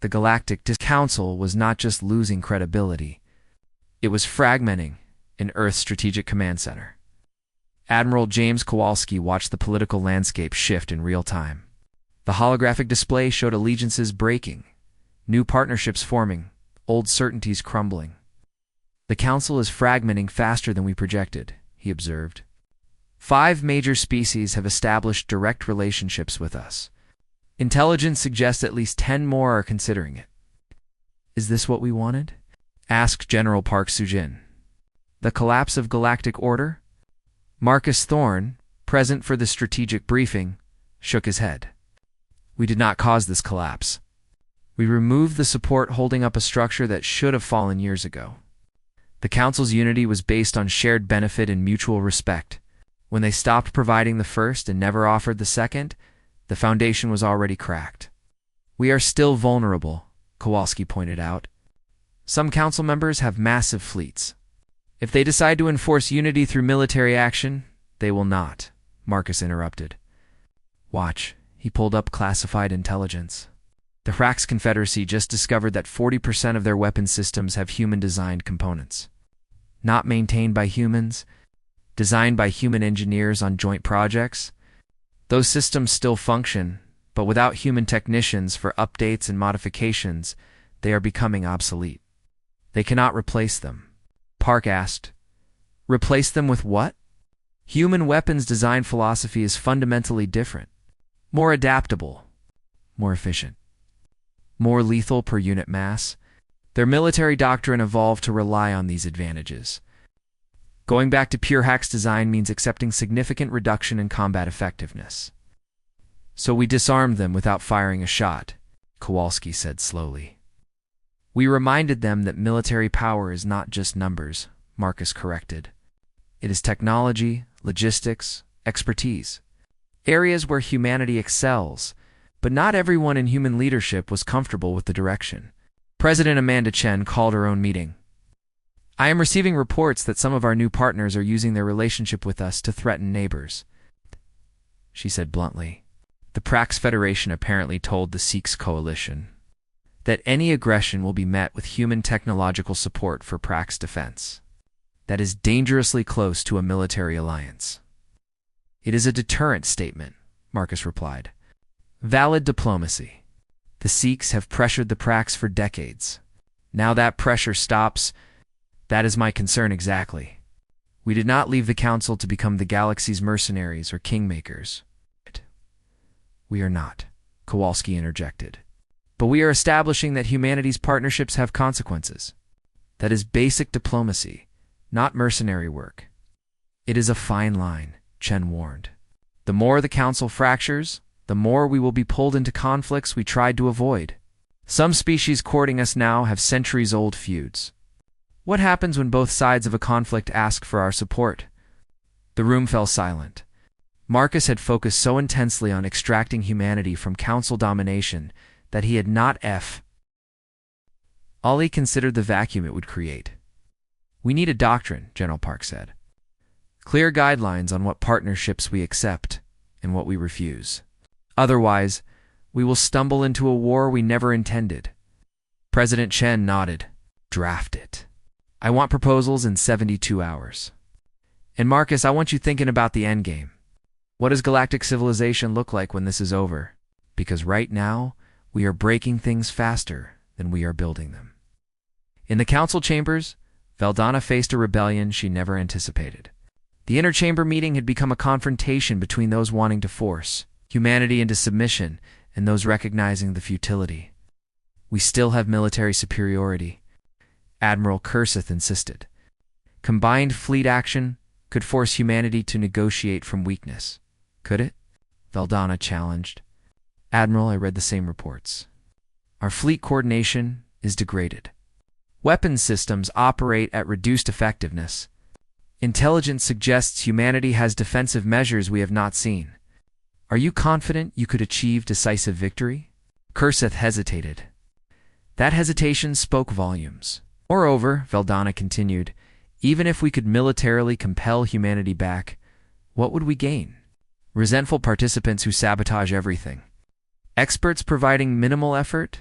the Galactic Council was not just losing credibility, it was fragmenting in Earth's Strategic Command Center. Admiral James Kowalski watched the political landscape shift in real time. The holographic display showed allegiances breaking, new partnerships forming, old certainties crumbling. The Council is fragmenting faster than we projected, he observed. 5 major species have established direct relationships with us. Intelligence suggests at least 10 more are considering it. Is this what we wanted? Asked General Park Sujin. The collapse of galactic order? Marcus Thorne, present for the strategic briefing, shook his head. We did not cause this collapse. We removed the support holding up a structure that should have fallen years ago. The Council's unity was based on shared benefit and mutual respect. When they stopped providing the first and never offered the second, the foundation was already cracked. We are still vulnerable, Kowalski pointed out. Some Council members have massive fleets. If they decide to enforce unity through military action, they will not, Marcus interrupted. Watch, he pulled up classified intelligence. The Hrax Confederacy just discovered that 40% of their weapon systems have human-designed components. Not maintained by humans, designed by human engineers on joint projects. Those systems still function, but without human technicians for updates and modifications, they are becoming obsolete. They cannot replace them. Park asked, replace them with what? Human weapons design philosophy is fundamentally different. More adaptable, more efficient, more lethal per unit mass. Their military doctrine evolved to rely on these advantages. Going back to pure Hax design means accepting significant reduction in combat effectiveness. So we disarmed them without firing a shot, Kowalski said slowly. We reminded them that military power is not just numbers, Marcus corrected. It is technology, logistics, expertise. Areas where humanity excels, but not everyone in human leadership was comfortable with the direction. President Amanda Chen called her own meeting. I am receiving reports that some of our new partners are using their relationship with us to threaten neighbors, she said bluntly. The Prax Federation apparently told the Sikhs Coalition that any aggression will be met with human technological support for Prax defense. That is dangerously close to a military alliance. It is a deterrent statement, Marcus replied. Valid diplomacy. The Sikhs have pressured the Prax for decades. Now that pressure stops. That is my concern exactly. We did not leave the Council to become the galaxy's mercenaries or kingmakers. We are not, Kowalski interjected. But we are establishing that humanity's partnerships have consequences. That is basic diplomacy, not mercenary work. It is a fine line, Chen warned. The more the Council fractures, the more we will be pulled into conflicts we tried to avoid. Some species courting us now have centuries-old feuds. What happens when both sides of a conflict ask for our support? The room fell silent. Marcus had focused so intensely on extracting humanity from Council domination that he had not all he considered the vacuum it would create. We need a doctrine, General Park said. Clear guidelines on what partnerships we accept and what we refuse. Otherwise, we will stumble into a war we never intended. President Chen nodded. Draft it. I want proposals in 72 hours. And Marcus, I want you thinking about the endgame. What does galactic civilization look like when this is over? Because right now, we are breaking things faster than we are building them. In the Council chambers, Valdana faced a rebellion she never anticipated. The inter-chamber meeting had become a confrontation between those wanting to force humanity into submission and those recognizing the futility. We still have military superiority, Admiral Kurseth insisted. Combined fleet action could force humanity to negotiate from weakness. Could it? Valdana challenged. Admiral, I read the same reports. Our fleet coordination is degraded. Weapons systems operate at reduced effectiveness. Intelligence suggests humanity has defensive measures we have not seen. Are you confident you could achieve decisive victory? Kurseth hesitated. That hesitation spoke volumes. Moreover, Valdana continued, even if we could militarily compel humanity back, what would we gain? Resentful participants who sabotage everything. Experts providing minimal effort?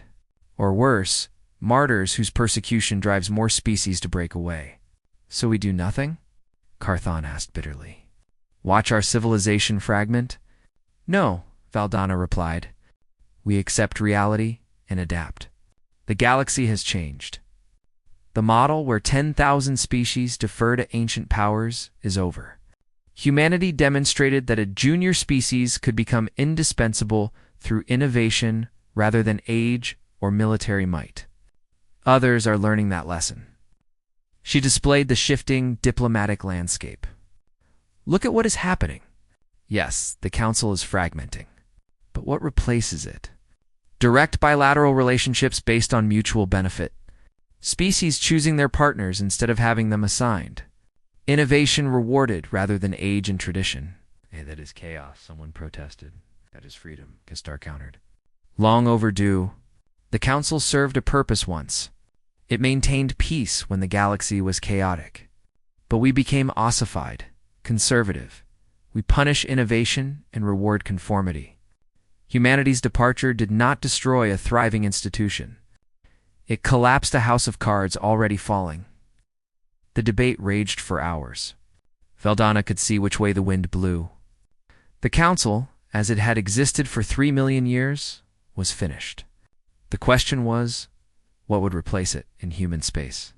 Or worse, martyrs whose persecution drives more species to break away. So we do nothing? Carthon asked bitterly. Watch our civilization fragment? No, Valdana replied. We accept reality and adapt. The galaxy has changed. The model where 10,000 species defer to ancient powers is over. Humanity demonstrated that a junior species could become indispensable through innovation rather than age or military might. Others are learning that lesson. She displayed the shifting diplomatic landscape. Look at what is happening. Yes, the Council is fragmenting. But what replaces it? Direct bilateral relationships based on mutual benefit. Species choosing their partners instead of having them assigned. Innovation rewarded rather than age and tradition. Hey, that is chaos, someone protested. That is freedom, Kistar countered. Long overdue. The Council served a purpose once. It maintained peace when the galaxy was chaotic. But we became ossified, conservative. We punish innovation and reward conformity. Humanity's departure did not destroy a thriving institution. It collapsed a house of cards already falling. The debate raged for hours. Valdana could see which way the wind blew. The Council, as it had existed for 3 million years, was finished. The question was, what would replace it in human space?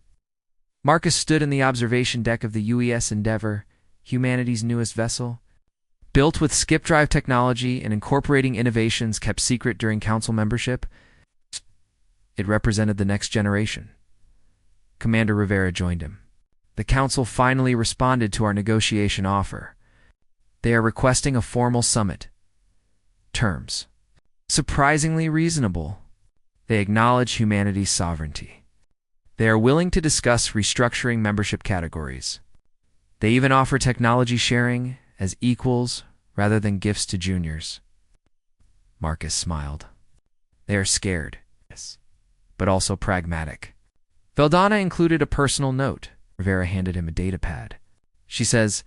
Marcus stood in the observation deck of the UES Endeavour, humanity's newest vessel. Built with skip drive technology and incorporating innovations kept secret during Council membership, it represented the next generation. Commander Rivera joined him. The Council finally responded to our negotiation offer. They are requesting a formal summit. Terms. Surprisingly reasonable. They acknowledge humanity's sovereignty. They are willing to discuss restructuring membership categories. They even offer technology sharing as equals rather than gifts to juniors. Marcus smiled. They are scared, yes, but also pragmatic. Valdana included a personal note. Rivera handed him a data pad. She says,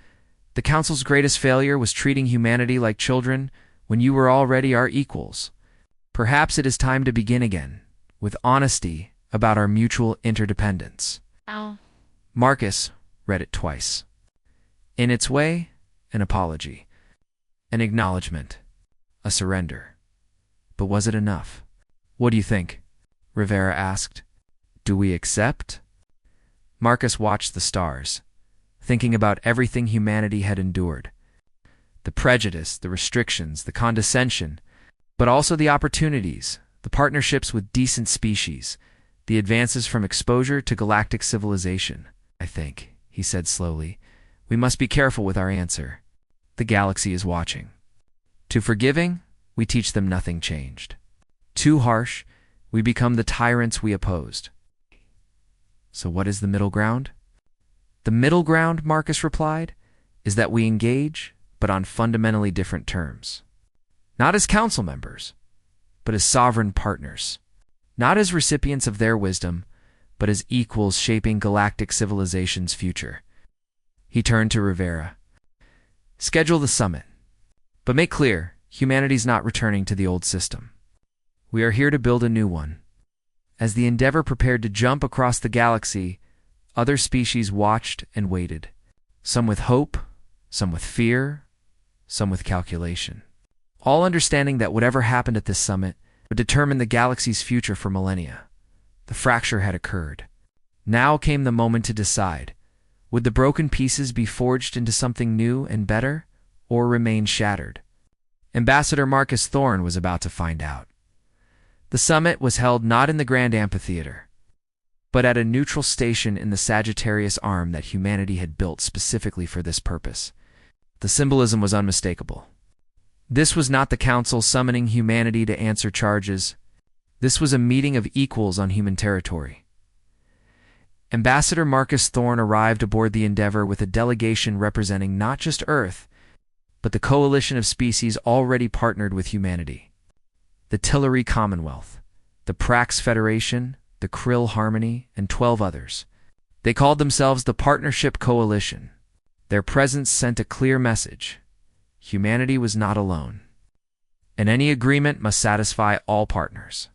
the Council's greatest failure was treating humanity like children when you were already our equals. Perhaps it is time to begin again, with honesty about our mutual interdependence. Ow. Marcus read it twice. In its way, an apology, an acknowledgement, a surrender. But was it enough? What do you think? Rivera asked. Do we accept? Marcus watched the stars, thinking about everything humanity had endured. The prejudice, the restrictions, the condescension, but also the opportunities, the partnerships with decent species, the advances from exposure to galactic civilization. I think, he said slowly, we must be careful with our answer. The galaxy is watching. Too forgiving, we teach them nothing changed. Too harsh, we become the tyrants we opposed. So what is the middle ground? The middle ground, Marcus replied, is that we engage, but on fundamentally different terms. Not as council members, but as sovereign partners. Not as recipients of their wisdom, but as equals shaping galactic civilization's future. He turned to Rivera. Schedule the summit, but make clear, humanity's not returning to the old system. We are here to build a new one. As the Endeavour prepared to jump across the galaxy, other species watched and waited, some with hope, some with fear, some with calculation. All understanding that whatever happened at this summit would determine the galaxy's future for millennia. The fracture had occurred. Now came the moment to decide. Would the broken pieces be forged into something new and better, or remain shattered? Ambassador Marcus Thorne was about to find out. The summit was held not in the Grand Amphitheater, but at a neutral station in the Sagittarius Arm that humanity had built specifically for this purpose. The symbolism was unmistakable. This was not the Council summoning humanity to answer charges. This was a meeting of equals on human territory. Ambassador Marcus Thorne arrived aboard the Endeavour with a delegation representing not just Earth, but the coalition of species already partnered with humanity. The Tillery Commonwealth, the Prax Federation, the Krill Harmony, and 12 others. They called themselves the Partnership Coalition. Their presence sent a clear message. Humanity was not alone, and any agreement must satisfy all partners.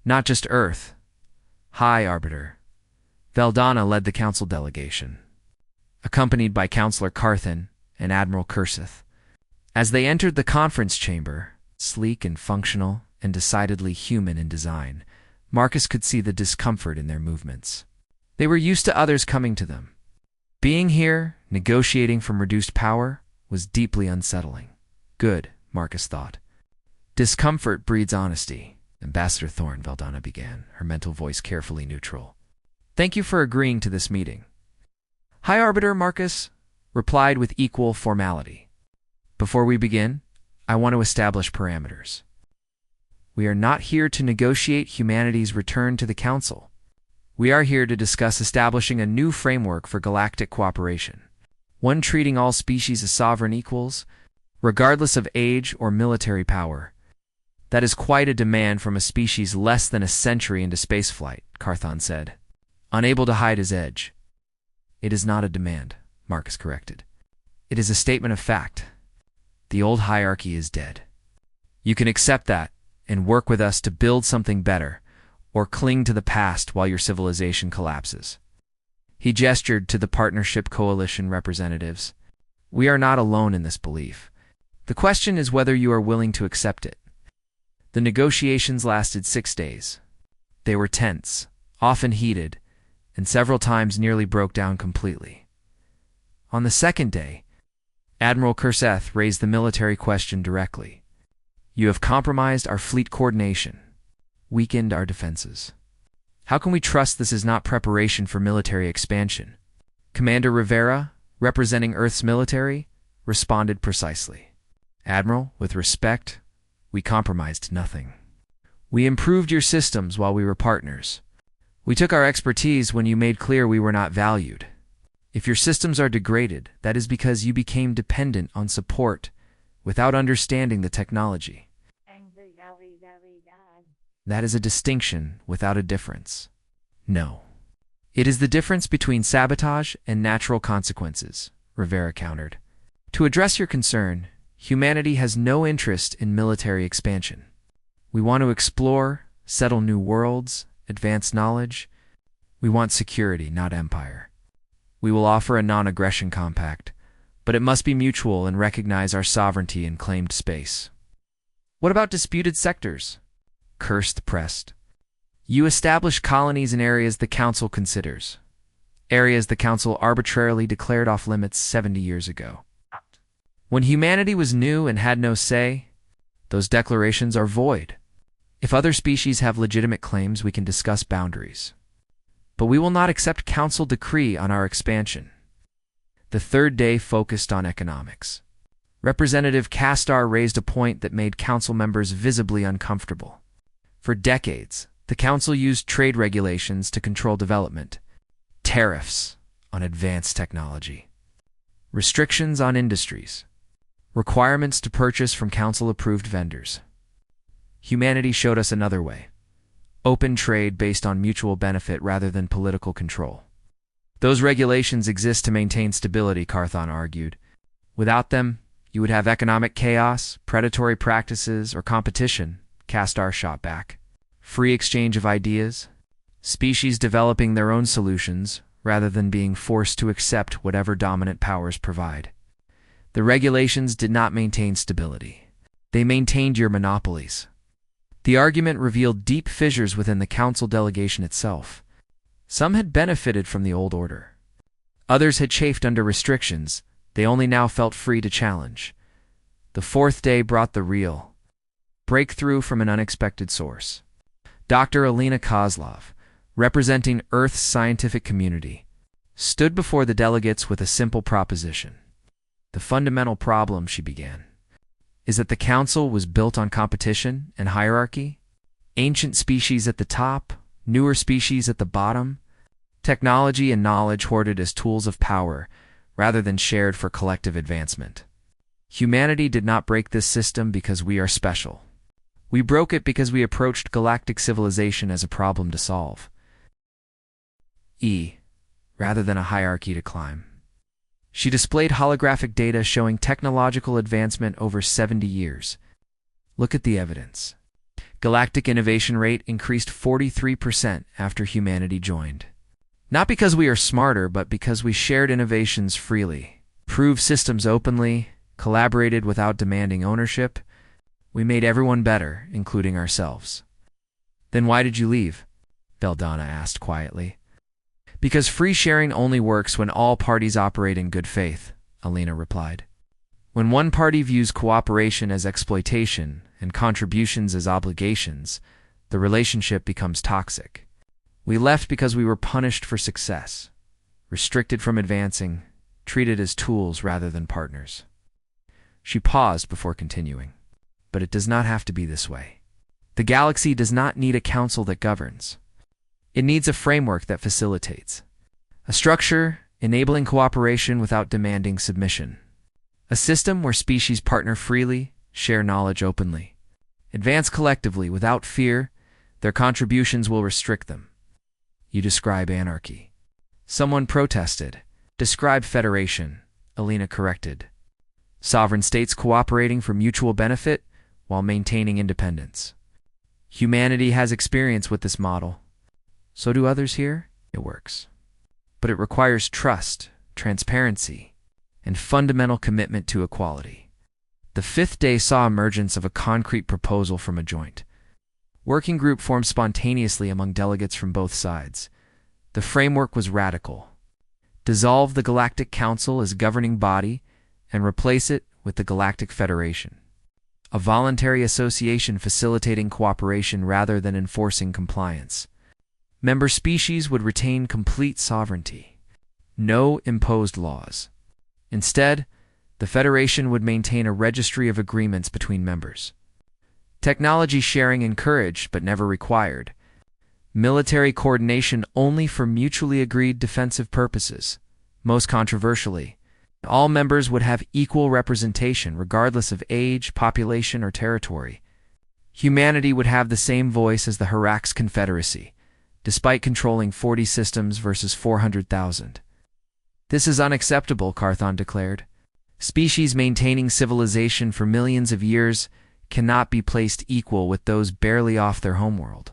Not just Earth. High Arbiter Veldana led the council delegation, accompanied by Counselor Carthan and Admiral Kursith. As they entered the conference chamber, sleek and functional and decidedly human in design, Marcus could see the discomfort in their movements. They were used to others coming to them. Being here, negotiating from reduced power, was deeply unsettling. Good, Marcus thought. Discomfort breeds honesty. Ambassador Thorne, Veldana began, her mental voice carefully neutral. Thank you for agreeing to this meeting. High Arbiter, Marcus replied with equal formality. Before we begin, I want to establish parameters. We are not here to negotiate humanity's return to the Council. We are here to discuss establishing a new framework for galactic cooperation, one treating all species as sovereign equals, regardless of age or military power. That is quite a demand from a species less than a century into spaceflight, Carthan said, unable to hide his edge. It is not a demand, Marcus corrected. It is a statement of fact. The old hierarchy is dead. You can accept that and work with us to build something better, or cling to the past while your civilization collapses. He gestured to the Partnership Coalition representatives. We are not alone in this belief. The question is whether you are willing to accept it. The negotiations lasted 6 days. They were tense, often heated, and several times nearly broke down completely. On the second day, Admiral Kurseth raised the military question directly. You have compromised our fleet coordination, weakened our defenses. How can we trust this is not preparation for military expansion? Commander Rivera, representing Earth's military, responded precisely. Admiral, with respect, we compromised nothing. We improved your systems while we were partners. We took our expertise when you made clear we were not valued. If your systems are degraded, that is because you became dependent on support without understanding the technology. That is a distinction without a difference. No. It is the difference between sabotage and natural consequences, Rivera countered. To address your concern, humanity has no interest in military expansion. We want to explore, settle new worlds, advance knowledge. We want security, not empire. We will offer a non-aggression compact, but it must be mutual and recognize our sovereignty in claimed space. What about disputed sectors? Kurst pressed. You establish colonies in areas the Council considers. Areas the Council arbitrarily declared off limits 70 years ago. When humanity was new and had no say, those declarations are void. If other species have legitimate claims, we can discuss boundaries. But we will not accept Council decree on our expansion. The third day focused on economics. Representative Castar raised a point that made Council members visibly uncomfortable. For decades, the Council used trade regulations to control development, tariffs on advanced technology, restrictions on industries, requirements to purchase from Council-approved vendors. Humanity showed us another way. Open trade based on mutual benefit rather than political control. Those regulations exist to maintain stability, Carthan argued. Without them, you would have economic chaos, predatory practices, or competition, Castar shot back. Free exchange of ideas, species developing their own solutions rather than being forced to accept whatever dominant powers provide. The regulations did not maintain stability. They maintained your monopolies. The argument revealed deep fissures within the Council delegation itself. Some had benefited from the old order. Others had chafed under restrictions. They only now felt free to challenge. The fourth day brought the real breakthrough from an unexpected source. Dr. Alina Kozlov, representing Earth's scientific community, stood before the delegates with a simple proposition. The fundamental problem, she began, is that the Council was built on competition and hierarchy. Ancient species at the top, newer species at the bottom, technology and knowledge hoarded as tools of power rather than shared for collective advancement. Humanity did not break this system because we are special. We broke it because we approached galactic civilization as a problem to solve. Rather than a hierarchy to climb. She displayed holographic data showing technological advancement over 70 years. Look at the evidence. Galactic innovation rate increased 43% after humanity joined. Not because we are smarter, but because we shared innovations freely, proved systems openly, collaborated without demanding ownership. We made everyone better, including ourselves. Then why did you leave? Veldana asked quietly. Because free sharing only works when all parties operate in good faith, Alina replied. When one party views cooperation as exploitation and contributions as obligations, the relationship becomes toxic. We left because we were punished for success, restricted from advancing, treated as tools rather than partners. She paused before continuing. But it does not have to be this way. The galaxy does not need a council that governs. It needs a framework that facilitates. A structure enabling cooperation without demanding submission. A system where species partner freely, share knowledge openly, advance collectively without fear. Their contributions will restrict them. You describe anarchy. Someone protested. Describe federation, Alina corrected. Sovereign states cooperating for mutual benefit while maintaining independence. Humanity has experience with this model. So do others here? It works. But it requires trust, transparency, and fundamental commitment to equality. The fifth day saw emergence of a concrete proposal from a joint working group formed spontaneously among delegates from both sides. The framework was radical. Dissolve the Galactic Council as governing body and replace it with the Galactic Federation. A voluntary association facilitating cooperation rather than enforcing compliance. Member species would retain complete sovereignty. No imposed laws. Instead, the Federation would maintain a registry of agreements between members. Technology sharing encouraged but never required. Military coordination only for mutually agreed defensive purposes. Most controversially, all members would have equal representation regardless of age, population, or territory. Humanity would have the same voice as the Hirax Confederacy, despite controlling 40 systems versus 400,000. This is unacceptable, Carthon declared. Species maintaining civilization for millions of years cannot be placed equal with those barely off their homeworld.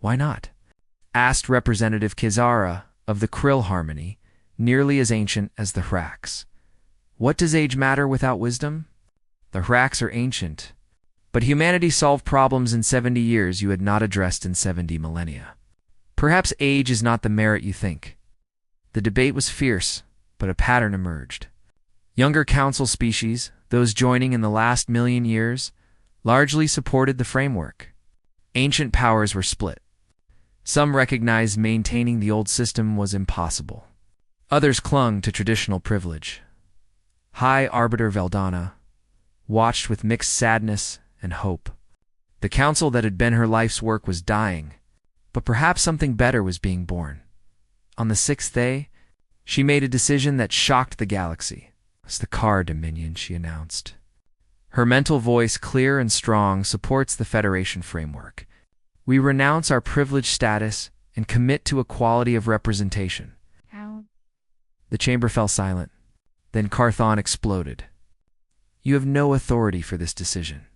Why not? Asked Representative Kizara of the Krill Harmony, nearly as ancient as the Hrax. What does age matter without wisdom? The Hrax are ancient, but humanity solved problems in 70 years you had not addressed in 70 millennia. Perhaps age is not the merit you think. The debate was fierce, but a pattern emerged. Younger council species, those joining in the last million years, largely supported the framework. Ancient powers were split. Some recognized maintaining the old system was impossible. Others clung to traditional privilege. High Arbiter Veldana watched with mixed sadness and hope. The council that had been her life's work was dying, but perhaps something better was being born. On the sixth day, she made a decision that shocked the galaxy. It's the Car Dominion, she announced. Her mental voice, clear and strong, supports the Federation framework. We renounce our privileged status and commit to equality of representation. How? The chamber fell silent. Then Carthon exploded. You have no authority for this decision.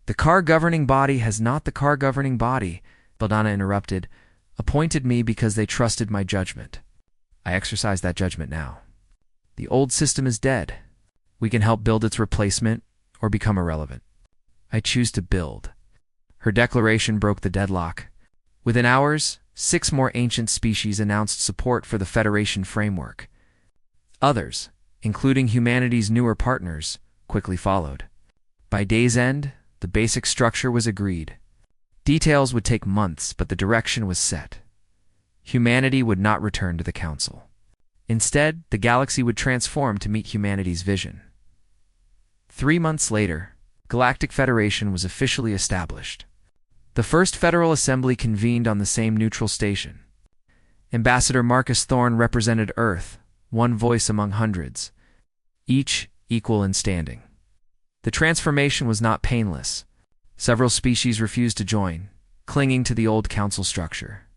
The Car governing body has not the Car governing body, Veldana interrupted, appointed me because they trusted my judgment. I exercise that judgment now. The old system is dead. We can help build its replacement or become irrelevant. I choose to build. Her declaration broke the deadlock. Within hours, 6 more ancient species announced support for the Federation framework. Others, including humanity's newer partners, quickly followed. By day's end, the basic structure was agreed. Details would take months, but the direction was set. Humanity would not return to the Council. Instead, the galaxy would transform to meet humanity's vision. 3 months later, Galactic Federation was officially established. The first Federal Assembly convened on the same neutral station. Ambassador Marcus Thorne represented Earth, one voice among hundreds, each equal in standing. The transformation was not painless. Several species refused to join, clinging to the old council structure.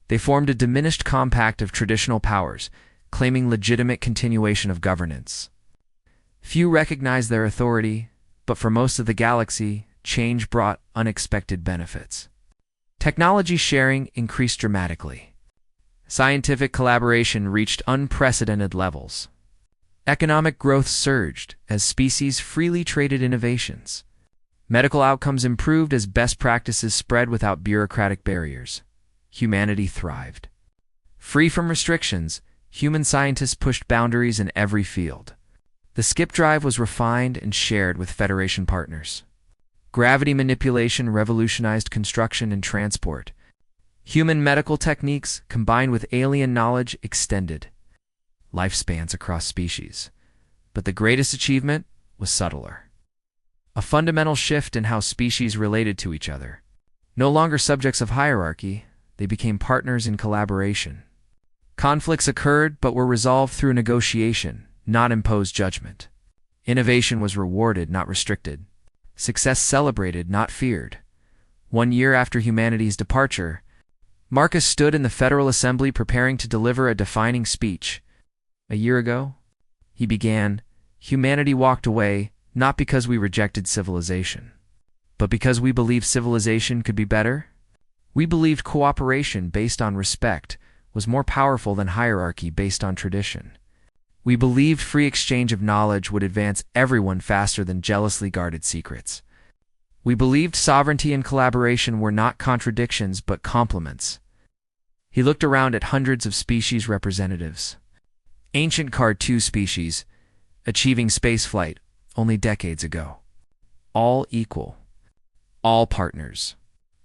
They formed a diminished compact of traditional powers, claiming legitimate continuation of governance. Few recognized their authority, but for most of the galaxy, change brought unexpected benefits. Technology sharing increased dramatically. Scientific collaboration reached unprecedented levels. Economic growth surged as species freely traded innovations. Medical outcomes improved as best practices spread without bureaucratic barriers. Humanity thrived. Free from restrictions, human scientists pushed boundaries in every field. The skip drive was refined and shared with Federation partners. Gravity manipulation revolutionized construction and transport. Human medical techniques, combined with alien knowledge, extended lifespans across species. But the greatest achievement was subtler. A fundamental shift in how species related to each other. No longer subjects of hierarchy, they became partners in collaboration. Conflicts occurred but were resolved through negotiation, not imposed judgment. Innovation was rewarded, not restricted. Success celebrated, not feared. 1 year after humanity's departure, Marcus stood in the Federal Assembly preparing to deliver a defining speech. A year ago, he began, humanity walked away not because we rejected civilization, but because we believed civilization could be better. We believed cooperation based on respect was more powerful than hierarchy based on tradition. We believed free exchange of knowledge would advance everyone faster than jealously guarded secrets. We believed sovereignty and collaboration were not contradictions but complements. He looked around at hundreds of species representatives. Ancient Card-2 species, achieving spaceflight only decades ago. All equal. All partners.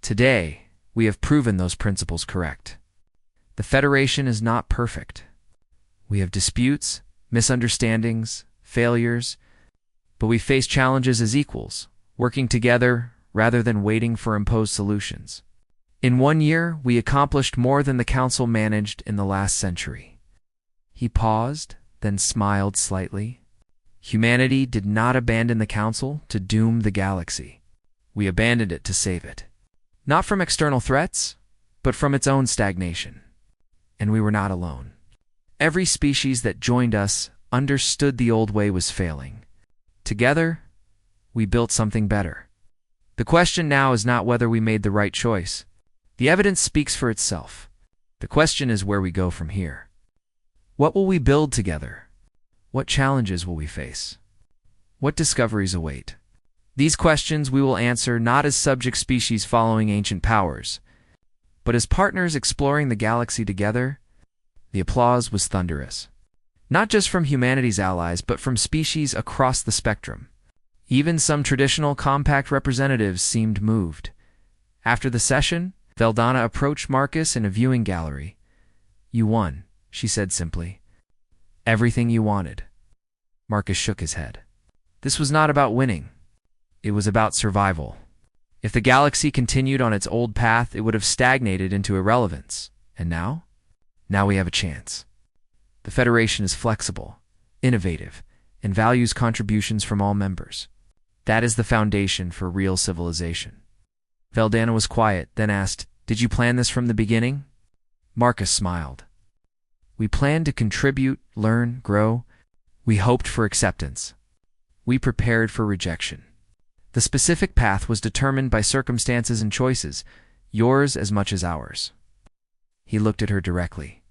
Today, we have proven those principles correct. The Federation is not perfect. We have disputes, misunderstandings, failures, but we face challenges as equals, working together rather than waiting for imposed solutions. In 1 year, we accomplished more than the Council managed in the last century. He paused, then smiled slightly. Humanity did not abandon the Council to doom the galaxy. We abandoned it to save it. Not from external threats, but from its own stagnation. And we were not alone. Every species that joined us understood the old way was failing. Together, we built something better. The question now is not whether we made the right choice. The evidence speaks for itself. The question is where we go from here. What will we build together? What challenges will we face? What discoveries await? These questions we will answer not as subject species following ancient powers, but as partners exploring the galaxy together. The applause was thunderous. Not just from humanity's allies, but from species across the spectrum. Even some traditional compact representatives seemed moved. After the session, Veldana approached Marcus in a viewing gallery. "You won," she said simply. "Everything you wanted." Marcus shook his head. This was not about winning. It was about survival. If the galaxy continued on its old path, it would have stagnated into irrelevance. And now? Now we have a chance. The Federation is flexible, innovative, and values contributions from all members. That is the foundation for real civilization. Veldana was quiet, then asked, "Did you plan this from the beginning?" Marcus smiled. "We planned to contribute, learn, grow. We hoped for acceptance. We prepared for rejection. The specific path was determined by circumstances and choices, yours as much as ours." He looked at her directly.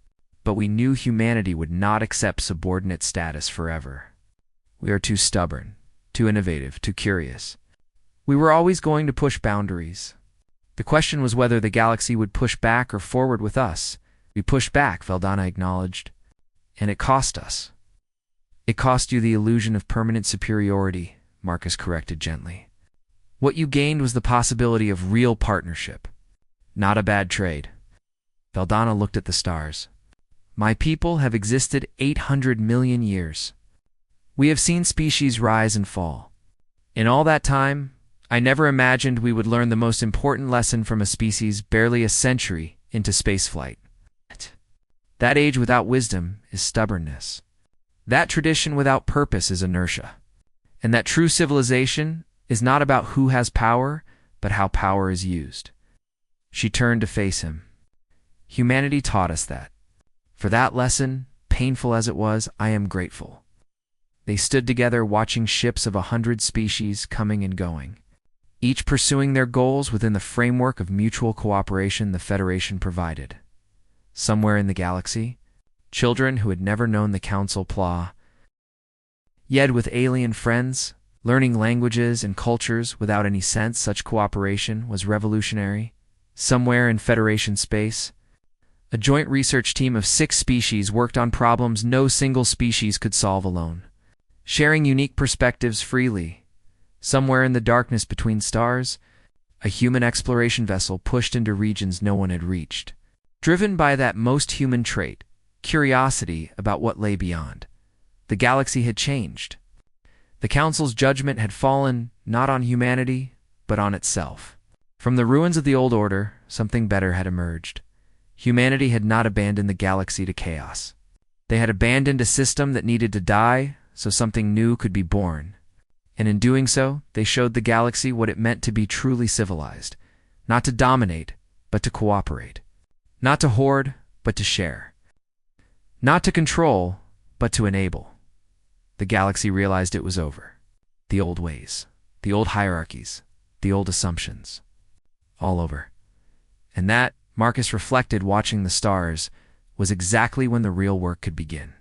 "But we knew humanity would not accept subordinate status forever. We are too stubborn, too innovative, too curious. We were always going to push boundaries. The question was whether the galaxy would push back or forward with us. We pushed back," Veldana acknowledged. "And it cost us." "It cost you the illusion of permanent superiority," Marcus corrected gently. "What you gained was the possibility of real partnership. Not a bad trade." Veldana looked at the stars. "My people have existed 800 million years. We have seen species rise and fall. In all that time, I never imagined we would learn the most important lesson from a species barely a century into spaceflight. That age without wisdom is stubbornness. That tradition without purpose is inertia. And that true civilization is not about who has power, but how power is used." She turned to face him. "Humanity taught us that. For that lesson, painful as it was, I am grateful." They stood together watching ships of 100 species coming and going. each pursuing their goals within the framework of mutual cooperation the Federation provided. Somewhere in the galaxy, children who had never known the Council Pla, yet with alien friends, learning languages and cultures without any sense such cooperation was revolutionary. Somewhere in Federation space, a joint research team of 6 species worked on problems no single species could solve alone, sharing unique perspectives freely. Somewhere in the darkness between stars, a human exploration vessel pushed into regions no one had reached, driven by that most human trait, curiosity about what lay beyond. The galaxy had changed. The Council's judgment had fallen not on humanity, but on itself. From the ruins of the old order, something better had emerged. Humanity had not abandoned the galaxy to chaos. They had abandoned a system that needed to die so something new could be born. And in doing so, they showed the galaxy what it meant to be truly civilized. Not to dominate, but to cooperate. Not to hoard, but to share. Not to control, but to enable. The galaxy realized it was over. The old ways, the old hierarchies, the old assumptions. All over. And that, Marcus reflected watching the stars, was exactly when the real work could begin.